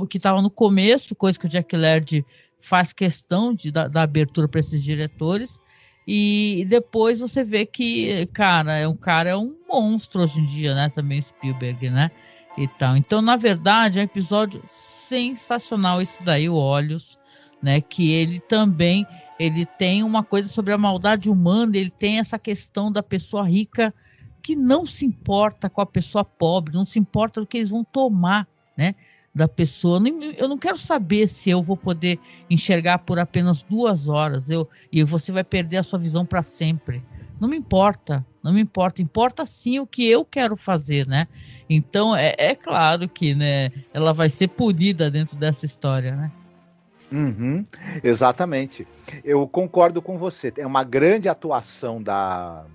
[SPEAKER 2] que estava no começo, coisa que o Jack Laird faz questão da abertura para esses diretores, e depois você vê que, cara, o cara é um monstro hoje em dia, né? Também Spielberg, né? E tal. Então, na verdade, é um episódio sensacional esse daí, o Olhos, né? Que ele também, ele tem uma coisa sobre a maldade humana, ele tem essa questão da pessoa rica que não se importa com a pessoa pobre, não se importa do que eles vão tomar, né? Da pessoa. Eu não quero saber se eu vou poder enxergar por apenas 2 horas e você vai perder a sua visão para sempre. Não me importa. Importa sim o que eu quero fazer, né? Então é claro que, né, ela vai ser punida dentro dessa história, né?
[SPEAKER 3] Exatamente. Eu concordo com você. É uma grande atuação da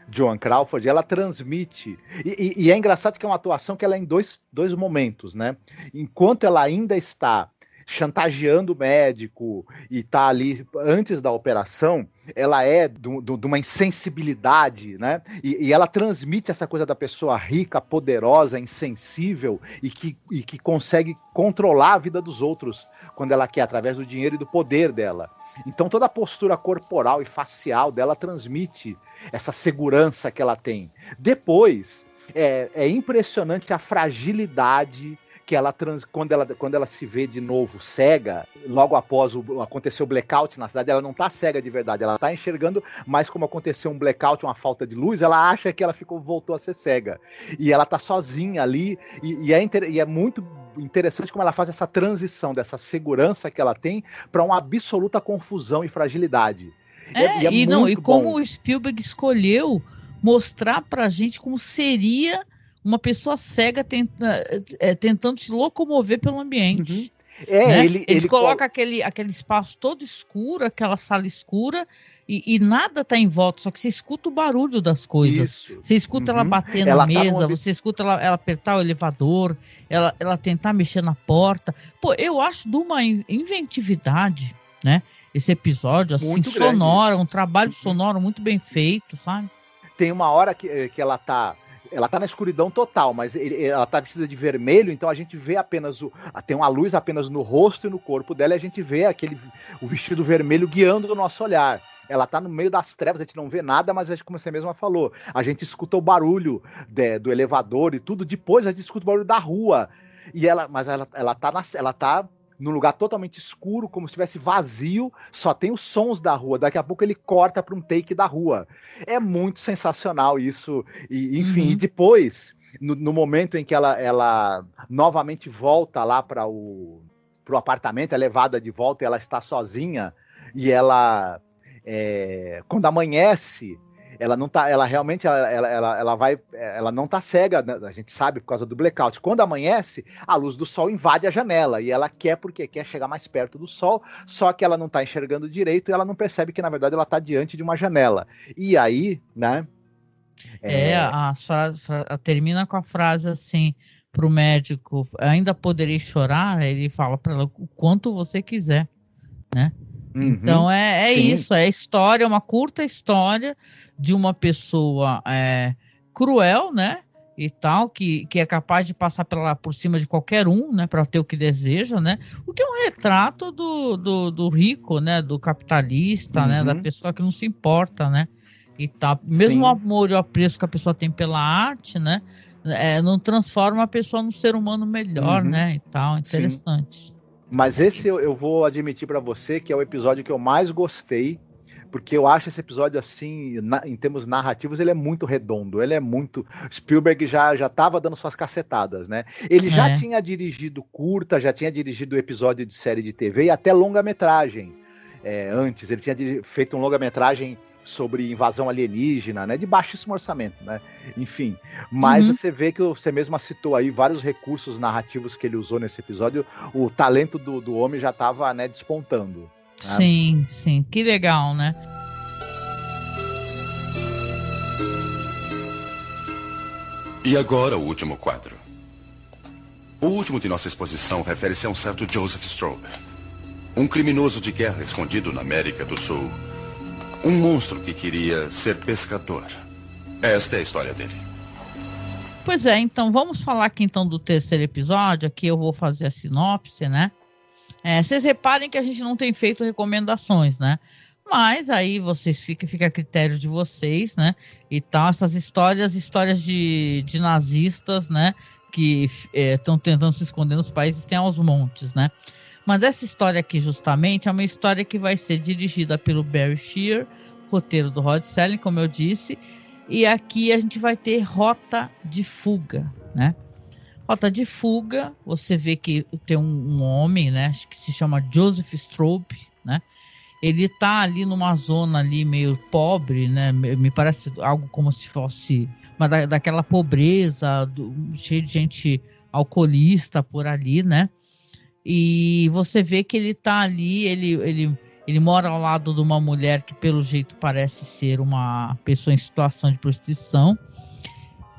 [SPEAKER 3] Joan Crawford, ela transmite, e é engraçado que é uma atuação que ela é em dois momentos, né? Enquanto ela ainda está chantageando o médico e está ali antes da operação, ela é de uma insensibilidade, né? E ela transmite essa coisa da pessoa rica, poderosa, insensível e que consegue controlar a vida dos outros quando ela quer, através do dinheiro e do poder dela. Então toda a postura corporal e facial dela transmite essa segurança que ela tem. Depois, é impressionante a fragilidade que ela quando ela se vê de novo cega, logo após aconteceu o blackout na cidade, ela não tá cega de verdade, ela tá enxergando, mas como aconteceu um blackout, uma falta de luz, ela acha que ela voltou a ser cega. E ela tá sozinha ali, e é muito interessante como ela faz essa transição dessa segurança que ela tem para uma absoluta confusão e fragilidade.
[SPEAKER 2] E como o Spielberg escolheu mostrar pra gente como seria uma pessoa cega tentando se locomover pelo ambiente. Né? Ele coloca aquele espaço todo escuro, aquela sala escura, e nada está em volta, só que você escuta o barulho das coisas. Isso. Você escuta ela bater na mesa, você escuta ela apertar o elevador, ela tentar mexer na porta. Pô, eu acho de uma inventividade, né? Esse episódio, assim, muito sonoro, um trabalho sonoro muito bem feito, sabe?
[SPEAKER 3] Tem uma hora que ela tá na escuridão total, mas ela tá vestida de vermelho, então a gente vê apenas tem uma luz apenas no rosto e no corpo dela, e a gente vê o vestido vermelho guiando o nosso olhar. Ela tá no meio das trevas, a gente não vê nada, mas como você mesma falou, a gente escuta o barulho do elevador e tudo, depois a gente escuta o barulho da rua. Mas ela tá num lugar totalmente escuro, como se estivesse vazio, só tem os sons da rua. Daqui a pouco ele corta para um take da rua. É muito sensacional isso. E, enfim, e depois no momento em que ela novamente volta lá para o apartamento, é levada de volta e ela está sozinha, e ela, quando amanhece, ela não tá, ela realmente ela não tá cega, né? A gente sabe por causa do blackout. Quando amanhece, a luz do sol invade a janela e ela quer chegar mais perto do sol, só que ela não tá enxergando direito e ela não percebe que na verdade ela tá diante de uma janela. E aí, né?
[SPEAKER 2] Termina com a frase assim pro médico: ainda poderei chorar. Ele fala para ela o quanto você quiser, né? Então é isso, é história, uma curta história de uma pessoa cruel, né, e tal, que é capaz de passar por cima de qualquer um, né, para ter o que deseja, né, o que é um retrato do rico, né, do capitalista, né, da pessoa que não se importa, né, e tal. Mesmo o amor e o apreço que a pessoa tem pela arte, né, não transforma a pessoa num ser humano melhor, né, e tal. Interessante.
[SPEAKER 3] Sim. Mas esse eu vou admitir para você que é o episódio que eu mais gostei, porque eu acho esse episódio, assim, em termos narrativos, ele é muito redondo, ele é muito... Spielberg já estava dando suas cacetadas, né? Ele já tinha dirigido curta, já tinha dirigido episódio de série de TV e até longa-metragem. Antes, ele tinha feito um longa-metragem sobre invasão alienígena, né? De baixíssimo orçamento, né? Enfim, mas você vê que você mesma citou aí vários recursos narrativos que ele usou nesse episódio, o talento do homem já estava, né, despontando. Né?
[SPEAKER 2] Sim, que legal, né?
[SPEAKER 4] E agora o último quadro. O último de nossa exposição refere-se a um certo Joseph Straub. Um criminoso de guerra escondido na América do Sul. Um monstro que queria ser pescador. Esta é a história dele.
[SPEAKER 2] Pois é, então vamos falar aqui então do terceiro episódio. Aqui eu vou fazer a sinopse, né? Vocês reparem que a gente não tem feito recomendações, né? Mas aí vocês fica a critério de vocês, né? E tal, essas histórias de nazistas, né? Que estão tentando se esconder nos países, tem aos montes, né? Mas essa história aqui, justamente, é uma história que vai ser dirigida pelo Barry Shear, roteiro do Rod Serling, como eu disse, e aqui a gente vai ter Rota de Fuga, né? Rota de Fuga, você vê que tem um homem, né, acho que se chama Joseph Straub, né? Ele tá ali numa zona ali meio pobre, né? Me parece algo como se fosse daquela pobreza, cheio de gente alcoolista por ali, né? E você vê que ele tá ali, ele mora ao lado de uma mulher que pelo jeito parece ser uma pessoa em situação de prostituição.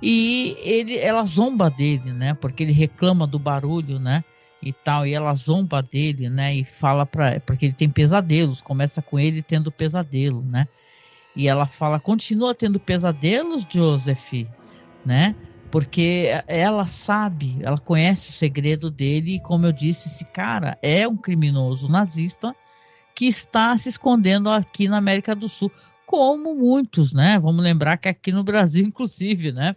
[SPEAKER 2] E ela zomba dele, né? Porque ele reclama do barulho, né? E tal, e ela zomba dele, né? E fala porque ele tem pesadelos, começa com ele tendo pesadelo, né? E ela fala: continua tendo pesadelos, Joseph, né? Porque ela sabe, ela conhece o segredo dele, e como eu disse, esse cara é um criminoso nazista que está se escondendo aqui na América do Sul, como muitos, né? Vamos lembrar que aqui no Brasil, inclusive, né?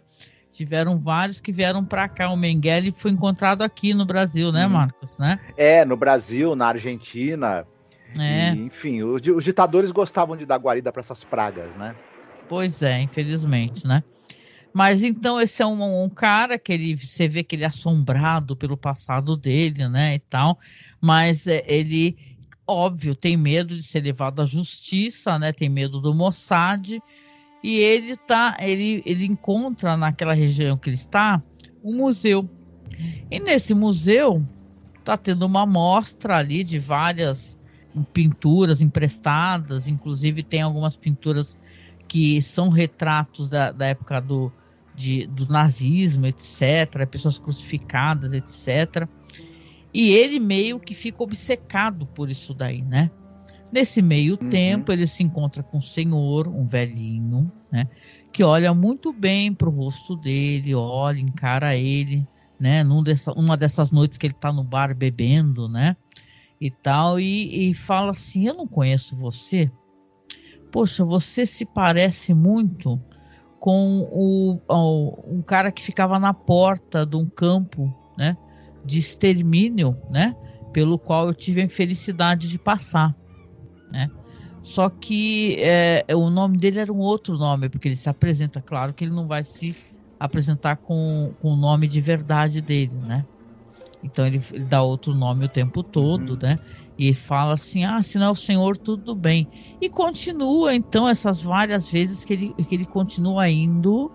[SPEAKER 2] Tiveram vários que vieram para cá. O Mengele foi encontrado aqui no Brasil, né, Marcos? Né?
[SPEAKER 3] No Brasil, na Argentina. E, enfim, os ditadores gostavam de dar guarida para essas pragas, né?
[SPEAKER 2] Pois é, infelizmente, né? Mas então esse é um cara que você vê que ele é assombrado pelo passado dele, né, e tal. Mas ele, óbvio, tem medo de ser levado à justiça, né? Tem medo do Mossad. E ele encontra naquela região que ele está um museu. E nesse museu está tendo uma mostra ali de várias pinturas emprestadas. Inclusive tem algumas pinturas que são retratos da época do nazismo, etc. Pessoas crucificadas, etc. E ele meio que fica obcecado por isso daí, né? Nesse meio tempo, ele se encontra com um senhor, um velhinho, né? Que olha muito bem pro rosto dele, encara ele, né? Uma dessas noites que ele tá no bar bebendo, né? E tal, e fala assim: eu não conheço você. Poxa, você se parece muito com um cara que ficava na porta de um campo, né? De extermínio, né? Pelo qual eu tive a infelicidade de passar. Né? Só que o nome dele era um outro nome, porque ele se apresenta, claro que ele não vai se apresentar com o nome de verdade dele, né? Então ele dá outro nome o tempo todo, né? E fala assim, se não é o senhor, tudo bem. E continua, então, essas várias vezes que ele continua indo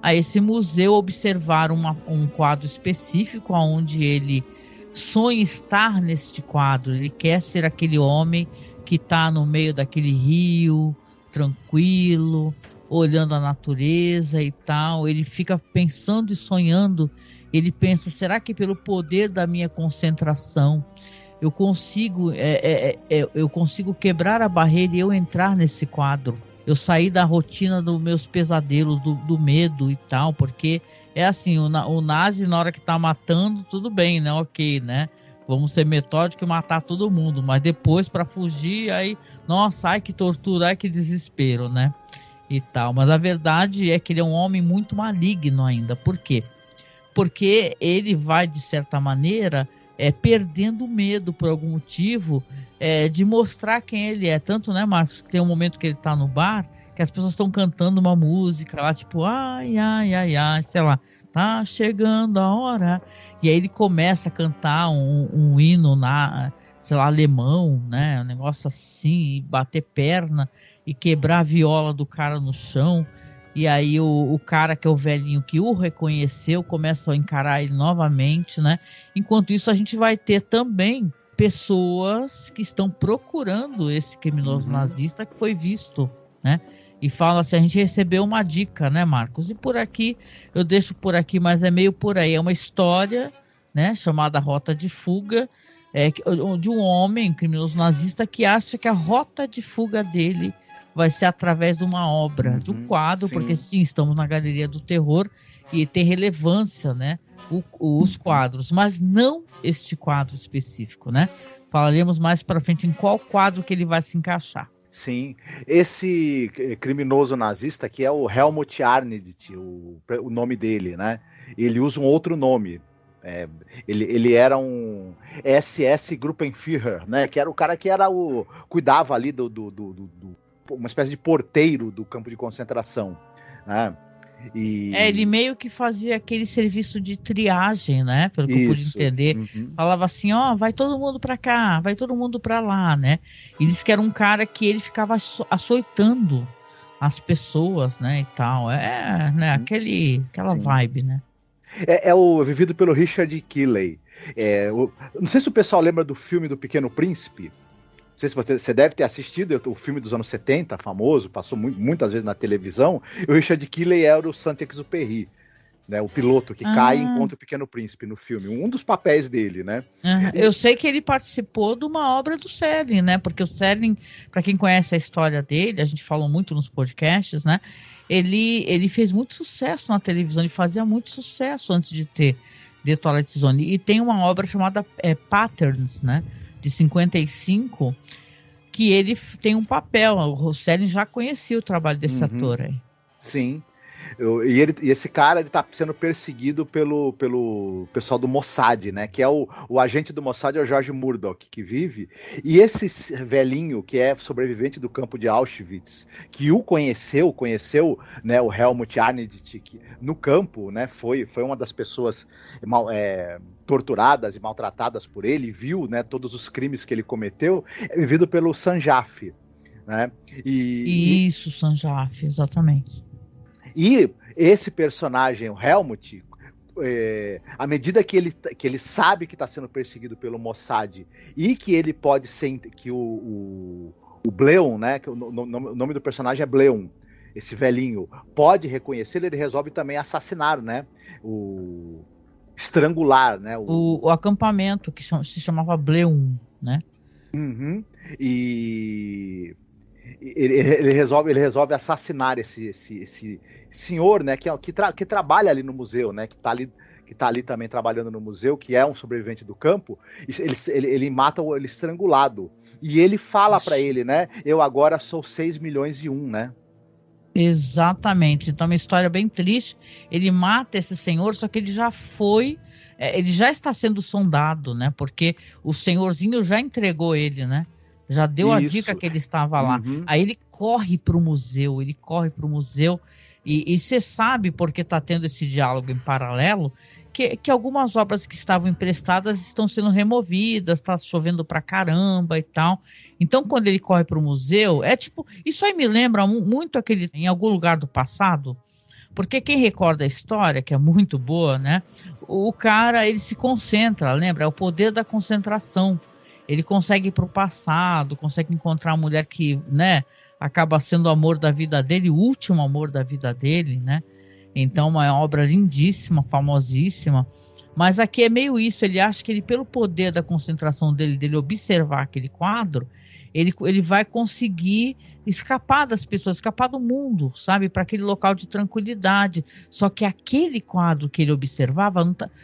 [SPEAKER 2] a esse museu observar um quadro específico, onde ele sonha estar neste quadro. Ele quer ser aquele homem que está no meio daquele rio, tranquilo, olhando a natureza e tal. Ele fica pensando e sonhando. Ele pensa, será que pelo poder da minha concentração eu consigo quebrar a barreira e eu entrar nesse quadro? Eu sair da rotina dos meus pesadelos, do medo e tal, porque é assim, o nazi na hora que tá matando, tudo bem, né? Ok, né? Vamos ser metódicos e matar todo mundo, mas depois para fugir, aí, nossa, ai que tortura, ai que desespero, né? E tal, mas a verdade é que ele é um homem muito maligno ainda. Por quê? Porque ele vai, de certa maneira, perdendo o medo por algum motivo de mostrar quem ele é. Tanto, né, Marcos, que tem um momento que ele tá no bar, que as pessoas estão cantando uma música lá, tipo, ai, ai, ai, ai, sei lá, tá chegando a hora. E aí ele começa a cantar um hino sei lá, alemão, né, um negócio assim, e bater perna e quebrar a viola do cara no chão. E aí o cara, que é o velhinho que o reconheceu, começa a encarar ele novamente, né? Enquanto isso, a gente vai ter também pessoas que estão procurando esse criminoso nazista que foi visto, né? E fala assim, a gente recebeu uma dica, né, Marcos? E por aqui, eu deixo por aqui, mas é meio por aí. É uma história, né, chamada Rota de Fuga, de um homem, um criminoso nazista, que acha que a rota de fuga dele vai ser através de uma obra, de um quadro, sim. Porque sim, estamos na Galeria do Terror e tem relevância, né, os quadros, mas não este quadro específico, né? Falaremos mais para frente em qual quadro que ele vai se encaixar.
[SPEAKER 3] Sim, esse criminoso nazista que é o Helmut Arndt, o nome dele, né? Ele usa um outro nome. Ele era um SS Gruppenführer, né? Que era o cara que cuidava ali uma espécie de porteiro do campo de concentração, né?
[SPEAKER 2] Ele meio que fazia aquele serviço de triagem, né? Pelo que eu pude entender. Falava assim, vai todo mundo pra cá, vai todo mundo pra lá, né? E disse que era um cara que ele ficava açoitando as pessoas, né? E tal. Né? Aquela sim. Vibe, né?
[SPEAKER 3] O vivido pelo Richard Keeley. Não sei se o pessoal lembra do filme do Pequeno Príncipe. Não sei se você deve ter assistido o filme dos anos 70, famoso, passou muitas vezes na televisão. E o Richard Keeley era o Saint-Exupéry, né, o piloto que cai e encontra o Pequeno Príncipe no filme. Um dos papéis dele, né?
[SPEAKER 2] Eu sei que ele participou de uma obra do Serling, né? Porque o Serling, para quem conhece a história dele, a gente falou muito nos podcasts, né? Ele fez muito sucesso na televisão, ele fazia muito sucesso antes de ter The Twilight Zone. E tem uma obra chamada Patterns, né? De 55, que ele tem um papel. O Serling já conhecia o trabalho desse ator aí.
[SPEAKER 3] Sim. E esse cara, ele tá sendo perseguido pelo pessoal do Mossad, né? Que é o agente do Mossad, é o George Murdoch, que vive. E esse velhinho, que é sobrevivente do campo de Auschwitz, que o conheceu, né, o Helmut Arndt, que no campo, né, foi uma das pessoas torturadas e maltratadas por ele, viu, né, todos os crimes que ele cometeu, é vivido pelo Sanjaf, né?
[SPEAKER 2] Isso, Sanjaf, exatamente.
[SPEAKER 3] E esse personagem, o Helmut, à medida que ele sabe que está sendo perseguido pelo Mossad e que ele pode ser, que o Bleum, né, que o nome do personagem é Bleum, esse velhinho, pode reconhecer, ele resolve também assassinar, né, estrangular, né,
[SPEAKER 2] o acampamento que se chamava Bleum, né?
[SPEAKER 3] E ele resolve assassinar esse senhor, né, que trabalha ali no museu, né, que tá ali também trabalhando no museu, que é um sobrevivente do campo. Ele mata ele estrangulado. E ele fala para ele, né, eu agora sou 6 milhões e 1, né?
[SPEAKER 2] Exatamente. Então é uma história bem triste. Ele mata esse senhor, só que ele já ele já está sendo sondado, né, porque o senhorzinho já entregou ele, né? Já deu a dica que ele estava lá. Aí ele corre para o museu, E você sabe, porque está tendo esse diálogo em paralelo, que algumas obras que estavam emprestadas estão sendo removidas, está chovendo pra caramba e tal. Então, quando ele corre para o museu, é tipo... Isso aí me lembra muito aquele... Em algum lugar do passado, porque quem recorda a história, que é muito boa, né? O cara, ele se concentra, lembra? É o poder da concentração. Ele consegue ir para o passado, consegue encontrar a mulher que, né, acaba sendo o amor da vida dele, o último amor da vida dele, né? Então, uma obra lindíssima, famosíssima. Mas aqui é meio isso, ele acha que ele, pelo poder da concentração dele observar aquele quadro, ele vai conseguir escapar das pessoas, escapar do mundo, sabe? Para aquele local de tranquilidade. Só que aquele quadro que ele observava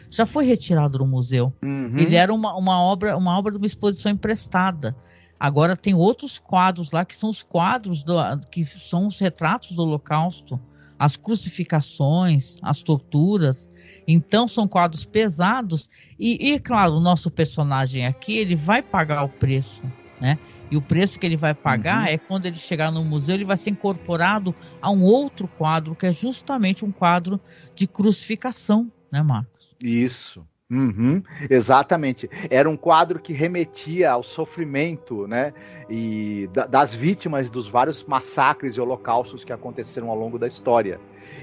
[SPEAKER 2] já foi retirado do museu.
[SPEAKER 3] Uhum.
[SPEAKER 2] Ele era uma obra de uma exposição emprestada. Agora tem outros quadros lá que são os quadros que são os retratos do Holocausto, as crucificações, as torturas. Então são quadros pesados e claro, o nosso personagem aqui, ele vai pagar o preço, né? E o preço que ele vai pagar é quando ele chegar no museu, ele vai ser incorporado a um outro quadro, que é justamente um quadro de crucificação, né, Marcos?
[SPEAKER 3] Isso. Uhum, exatamente. Era um quadro que remetia ao sofrimento, né, e das vítimas dos vários massacres e holocaustos que aconteceram ao longo da história.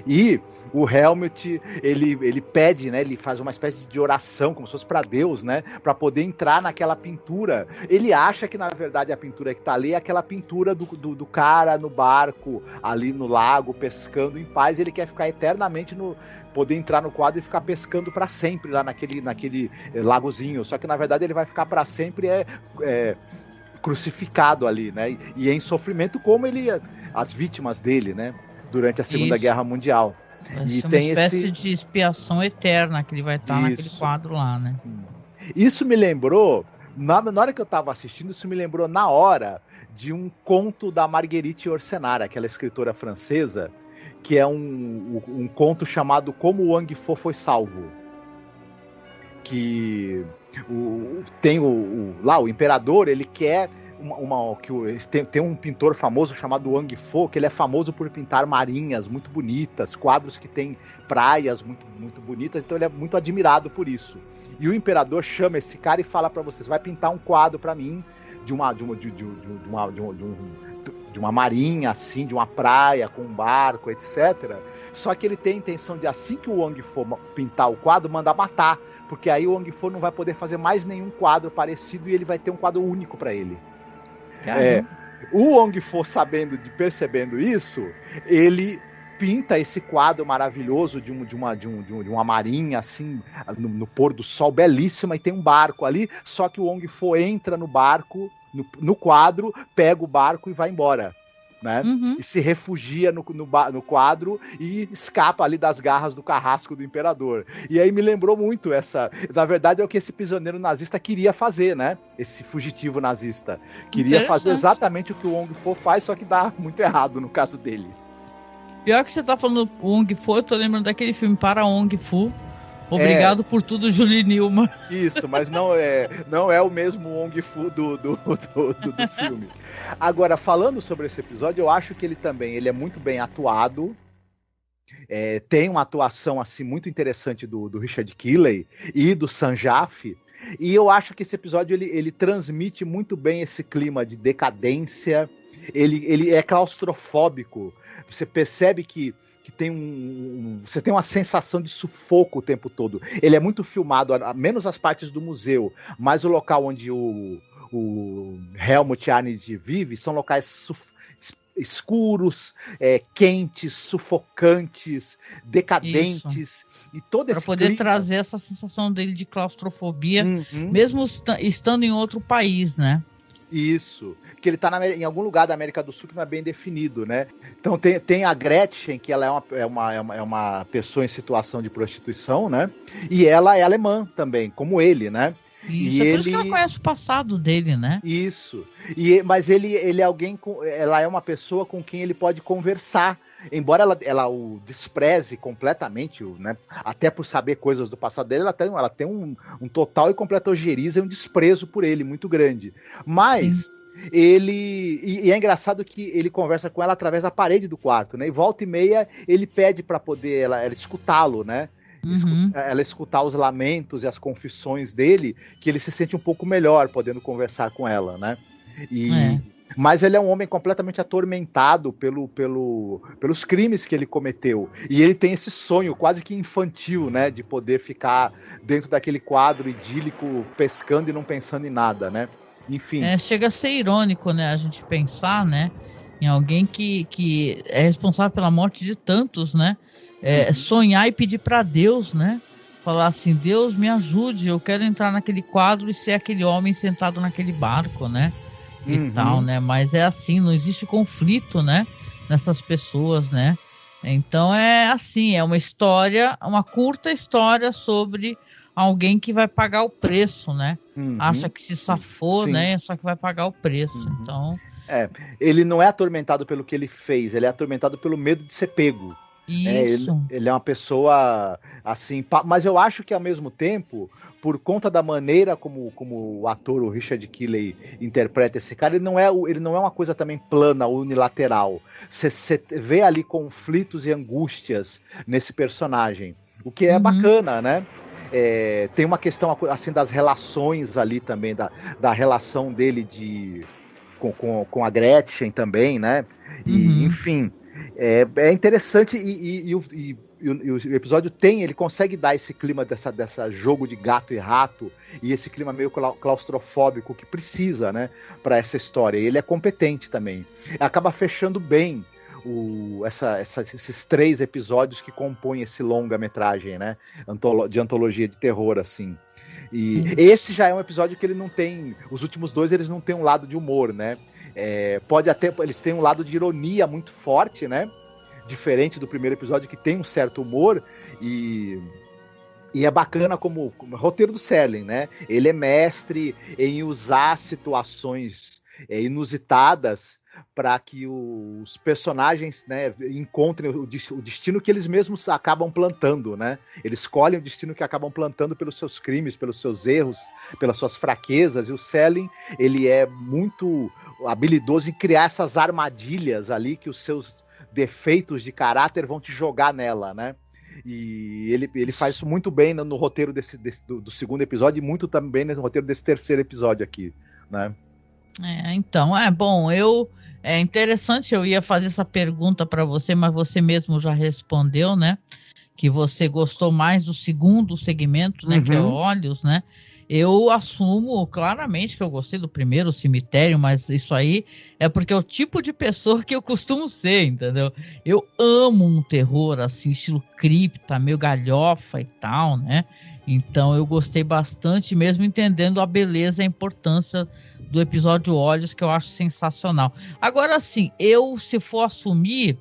[SPEAKER 3] E o Helmut, ele pede, né, ele faz uma espécie de oração, como se fosse para Deus, né, para poder entrar naquela pintura. Ele acha que, na verdade, a pintura que está ali é aquela pintura do cara no barco, ali no lago, pescando em paz. Ele quer ficar eternamente poder entrar no quadro e ficar pescando para sempre lá naquele lagozinho. Só que, na verdade, ele vai ficar para sempre crucificado ali, né, e em sofrimento como as vítimas dele, né, durante a Segunda Guerra Mundial.
[SPEAKER 2] E tem uma espécie de expiação eterna que ele vai estar naquele quadro lá, né?
[SPEAKER 3] Isso me lembrou, na hora que eu estava assistindo, isso me lembrou na hora de um conto da Marguerite Yourcenar, aquela escritora francesa, que é um conto chamado Como o Wang Fo Foi Salvo. Que tem lá o imperador, ele quer... tem um pintor famoso chamado Wang Fo, que ele é famoso por pintar marinhas muito bonitas, quadros que tem praias muito, muito bonitas, então ele é muito admirado por isso. E o imperador chama esse cara e fala para você vai pintar um quadro para mim de uma marinha, assim, de uma praia com um barco, etc. Só que ele tem a intenção de, assim que o Wang Fo pintar o quadro, mandar matar, porque aí o Wang Fo não vai poder fazer mais nenhum quadro parecido e ele vai ter um quadro único para ele. O Wang Fo, percebendo isso, ele pinta esse quadro maravilhoso de uma marinha assim, no pôr do sol, belíssima, e tem um barco ali, só que o Wang Fo entra no barco, no quadro, pega o barco e vai embora, né? E se refugia no quadro e escapa ali das garras do carrasco do imperador. E aí me lembrou muito na verdade é o que esse prisioneiro nazista queria fazer, né? Esse fugitivo nazista queria fazer exatamente o que o Wang Fo faz, só que dá muito errado no caso dele.
[SPEAKER 2] Pior que você tá falando Wang Fo, eu tô lembrando daquele filme Para Wang Fu. Obrigado por tudo, Julie Newmar.
[SPEAKER 3] Isso, mas não é o mesmo Wong Fu do filme. Agora, falando sobre esse episódio, eu acho que ele é muito bem atuado. Tem uma atuação assim muito interessante do Richard Keeley e do Sanjaf. E eu acho que esse episódio ele transmite muito bem esse clima de decadência. Ele é claustrofóbico. Você percebe que você tem uma sensação de sufoco o tempo todo. Ele é muito filmado, menos as partes do museu, mas o local onde o Helmut Arndt vive são locais escuros, quentes, sufocantes, decadentes. Isso. E todo esse
[SPEAKER 2] para poder trazer essa sensação dele de claustrofobia, mesmo estando em outro país, né?
[SPEAKER 3] Isso, que ele tá em algum lugar da América do Sul que não é bem definido, né? Então tem a Gretchen, que ela é uma pessoa em situação de prostituição, né? E ela é alemã também, como ele, né?
[SPEAKER 2] Isso, por isso que ela conhece o passado dele, né?
[SPEAKER 3] Isso, mas ele é alguém, ela é uma pessoa com quem ele pode conversar. Embora ela o despreze completamente, né, até por saber coisas do passado dele, ela tem um total e completo ojeriza e um desprezo por ele muito grande. Mas E é engraçado que ele conversa com ela através da parede do quarto, né? E volta e meia ele pede para poder ela escutá-lo, né? Ela escutar os lamentos e as confissões dele, que ele se sente um pouco melhor podendo conversar com ela, né? Mas ele é um homem completamente atormentado pelos crimes que ele cometeu. E ele tem esse sonho quase que infantil, né? De poder ficar dentro daquele quadro idílico, pescando e não pensando em nada, né? Enfim.
[SPEAKER 2] Chega a ser irônico, né? A gente pensar, né? Em alguém que é responsável pela morte de tantos, né? Sonhar e pedir para Deus, né? Falar assim, Deus me ajude, eu quero entrar naquele quadro e ser aquele homem sentado naquele barco, né? E tal, né? Mas é assim, não existe conflito, né? Nessas pessoas, né? Então é assim, é uma história, uma curta história sobre alguém que vai pagar o preço, né? Acha que se safou, né? Só que vai pagar o preço, então...
[SPEAKER 3] ele não é atormentado pelo que ele fez, ele é atormentado pelo medo de ser pego.
[SPEAKER 2] Isso.
[SPEAKER 3] Ele é uma pessoa assim, mas eu acho que ao mesmo tempo, por conta da maneira como o ator, o Richard Keeley, interpreta esse cara, ele não é uma coisa também plana, unilateral. Você vê ali conflitos e angústias nesse personagem, o que é bacana, né? Tem uma questão assim das relações ali também, da relação dele com a Gretchen também, né? E, enfim... É interessante e o episódio ele consegue dar esse clima dessa jogo de gato e rato e esse clima meio claustrofóbico que precisa, né, para essa história. E ele é competente também. Acaba fechando bem esses 3 episódios que compõem esse longa-metragem, né, de antologia de terror, assim. E esse já é um episódio que ele não tem... Os últimos 2 eles não têm um lado de humor, né? Eles têm um lado de ironia muito forte, né? Diferente do primeiro episódio, que tem um certo humor. E é bacana como roteiro do Serling, né? Ele é mestre em usar situações inusitadas para que os personagens, né, encontrem o destino que eles mesmos acabam plantando, né? Eles escolhem o destino que acabam plantando pelos seus crimes, pelos seus erros, pelas suas fraquezas. E o Serling, ele é muito habilidoso em criar essas armadilhas ali que os seus defeitos de caráter vão te jogar nela, né? E ele faz isso muito bem no roteiro do segundo episódio e muito também no roteiro desse terceiro episódio aqui, né?
[SPEAKER 2] Então, bom, é interessante, eu ia fazer essa pergunta para você, mas você mesmo já respondeu, né? Que você gostou mais do segundo segmento, né? Que é Olhos, né? Eu assumo claramente que eu gostei do primeiro, Cemitério, mas isso aí é porque é o tipo de pessoa que eu costumo ser, entendeu? Eu amo um terror, assim, estilo cripta, meio galhofa e tal, né? Então eu gostei bastante, mesmo entendendo a beleza e a importância do episódio Olhos, que eu acho sensacional. Agora, assim, se for assumir,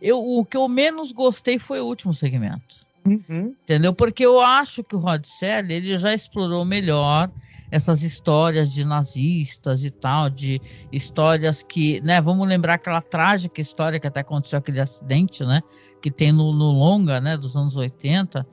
[SPEAKER 2] o que eu menos gostei foi o último segmento. Entendeu? Porque eu acho que o Rod Serling, ele já explorou melhor essas histórias de nazistas e tal, de histórias que, né, vamos lembrar aquela trágica história que até aconteceu, aquele acidente, né, que tem no longa, né, dos anos 80,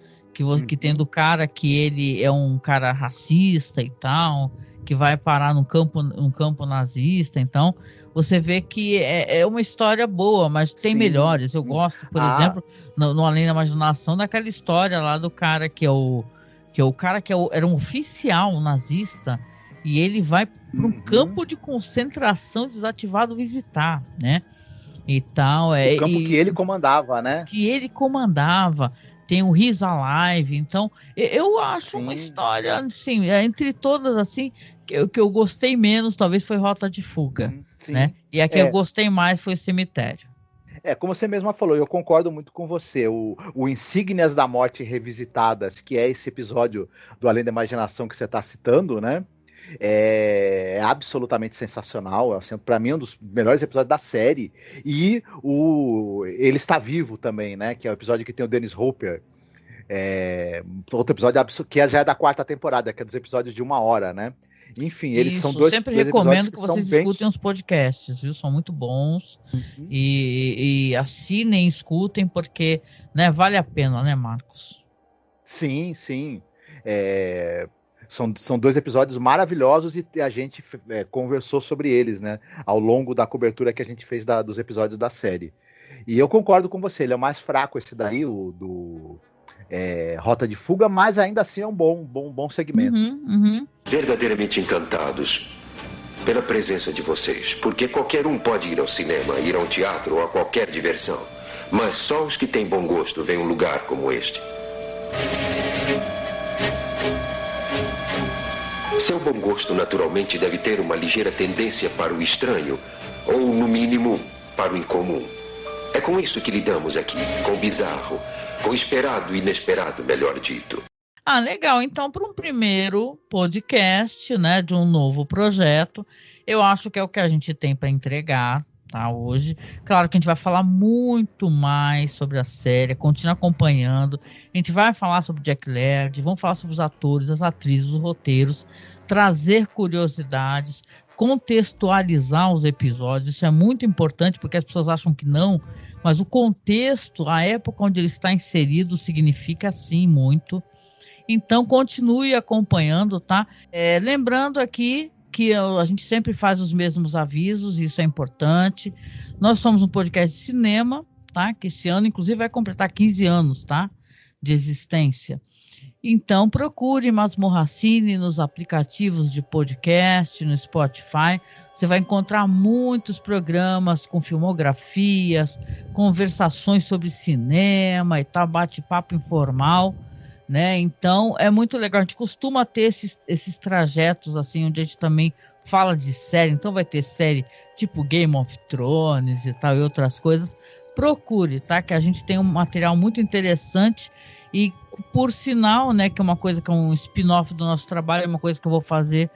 [SPEAKER 2] que tem do cara que ele é um cara racista e tal, que vai parar num campo nazista. Então você vê que é uma história boa, mas tem melhores. Eu gosto, por exemplo, no Além da Imaginação, daquela história lá do cara era um oficial nazista e ele vai para um campo de concentração desativado visitar, né? E tal.
[SPEAKER 3] O campo que ele comandava, né?
[SPEAKER 2] Que ele comandava. Tem o He's Alive. Então, eu acho uma história, assim, entre todas, assim, que eu gostei menos, talvez, foi Rota de Fuga, né? E a que eu gostei mais foi Cemitério.
[SPEAKER 3] Como você mesma falou, eu concordo muito com você. O Insígnias da Morte Revisitadas, que é esse episódio do Além da Imaginação que você está citando, né? É absolutamente sensacional. Assim, para mim, é um dos melhores episódios da série. E Ele Está Vivo também, né? Que é o episódio que tem o Dennis Hopper. Outro episódio que já é da 4ª temporada, que é dos episódios de 1 hora, né? Enfim, eles são dois.
[SPEAKER 2] Sempre recomendo que vocês escutem os podcasts, viu? São muito bons. E assinem, escutem, porque, né, vale a pena, né, Marcos?
[SPEAKER 3] Sim, sim. São 2 episódios maravilhosos e a gente conversou sobre eles, né? Ao longo da cobertura que a gente fez dos episódios da série. E eu concordo com você, ele é o mais fraco esse daí, o do Rota de Fuga, mas ainda assim é um bom segmento.
[SPEAKER 1] Verdadeiramente encantados pela presença de vocês, porque qualquer um pode ir ao cinema, ir a um teatro ou a qualquer diversão, mas só os que têm bom gosto veem um lugar como este. Seu bom gosto naturalmente deve ter uma ligeira tendência para o estranho, ou no mínimo para o incomum. É com isso que lidamos aqui, com o bizarro, com o esperado e inesperado, melhor dito.
[SPEAKER 2] Legal. Então, para um primeiro podcast, né, de um novo projeto, eu acho que é o que a gente tem para entregar, tá, hoje. Claro que a gente vai falar muito mais sobre a série, continua acompanhando. A gente vai falar sobre Jack Laird, vamos falar sobre os atores, as atrizes, os roteiros, trazer curiosidades, contextualizar os episódios. Isso é muito importante, porque as pessoas acham que não, mas o contexto, a época onde ele está inserido, significa sim muito. Então continue acompanhando, tá? Lembrando aqui que a gente sempre faz os mesmos avisos, isso é importante. Nós somos um podcast de cinema, tá? Que esse ano, inclusive, vai completar 15 anos, tá? De existência. Então, procure Masmorra Cine nos aplicativos de podcast, no Spotify. Você vai encontrar muitos programas com filmografias, conversações sobre cinema e tal, bate-papo informal, né? Então, é muito legal. A gente costuma ter esses trajetos, assim, onde a gente também fala de série. Então, vai ter série tipo Game of Thrones e tal, e outras coisas. Procure, tá? Que a gente tem um material muito interessante. E, por sinal, né, que é uma coisa que é um spin-off do nosso trabalho, é uma coisa que eu vou fazer,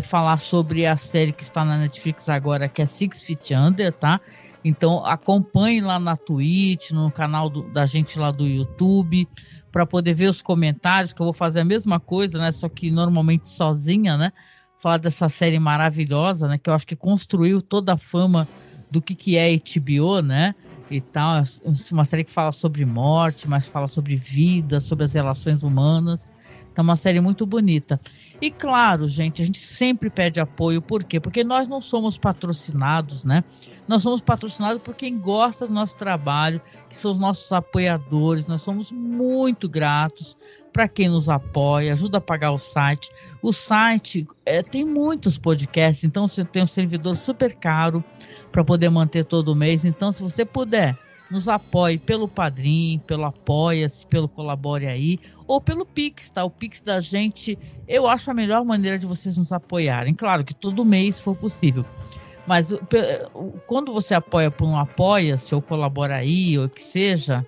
[SPEAKER 2] falar sobre a série que está na Netflix agora, que é Six Feet Under, tá? Então, acompanhe lá na Twitch, no canal da gente lá do YouTube, para poder ver os comentários, que eu vou fazer a mesma coisa, né? Só que normalmente sozinha, né? Falar dessa série maravilhosa, né? Que eu acho que construiu toda a fama do que é HBO, né? E tal, uma série que fala sobre morte, mas fala sobre vida, sobre as relações humanas. Então, uma série muito bonita. E claro, gente, a gente sempre pede apoio. Por quê? Porque nós não somos patrocinados, né? Nós somos patrocinados por quem gosta do nosso trabalho, que são os nossos apoiadores. Nós somos muito gratos para quem nos apoia, ajuda a pagar o site. O site tem muitos podcasts, então você tem um servidor super caro para poder manter todo mês. Então, se você puder, nos apoie pelo Padrim, pelo Apoia-se, pelo Colabore Aí, ou pelo Pix, tá? O Pix da gente, eu acho a melhor maneira de vocês nos apoiarem. Claro que todo mês, se for possível. Mas quando você apoia por um Apoia-se, ou Colabora Aí, ou o que seja,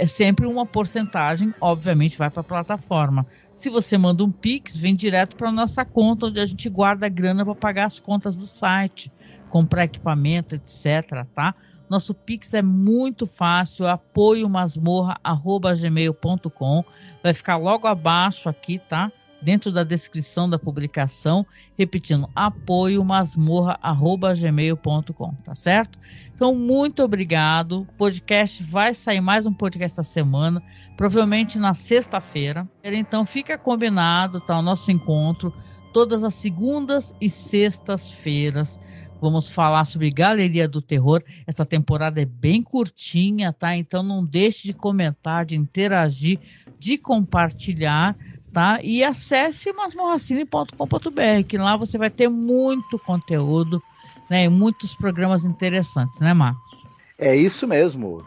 [SPEAKER 2] sempre uma porcentagem, obviamente, vai para a plataforma. Se você manda um Pix, vem direto para a nossa conta, onde a gente guarda a grana para pagar as contas do site, comprar equipamento, etc, tá? Nosso Pix é muito fácil, apoiomasmorra@gmail.com. Vai ficar logo abaixo aqui, tá? Dentro da descrição da publicação, repetindo, apoiomasmorra@gmail.com, tá certo? Então, muito obrigado. O podcast vai sair mais um podcast essa semana, provavelmente na sexta-feira. Então, fica combinado, tá? O nosso encontro todas as segundas e sextas-feiras. Vamos falar sobre Galeria do Terror. Essa temporada é bem curtinha, tá? Então não deixe de comentar, de interagir, de compartilhar, tá? E acesse masmorracine.com.br, que lá você vai ter muito conteúdo, né? E muitos programas interessantes, né, Marcos?
[SPEAKER 3] É isso mesmo.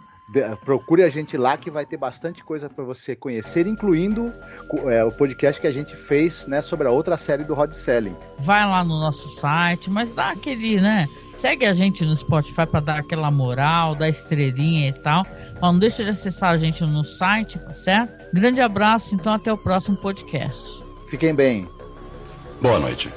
[SPEAKER 3] Procure a gente lá, que vai ter bastante coisa para você conhecer, incluindo o podcast que a gente fez, né, sobre a outra série do Rod Selling.
[SPEAKER 2] Vai lá no nosso site, mas dá aquele, né? Segue a gente no Spotify para dar aquela moral, dar estrelinha e tal. Mas não deixa de acessar a gente no site, certo? Grande abraço, então até o próximo podcast.
[SPEAKER 3] Fiquem bem.
[SPEAKER 4] Boa noite.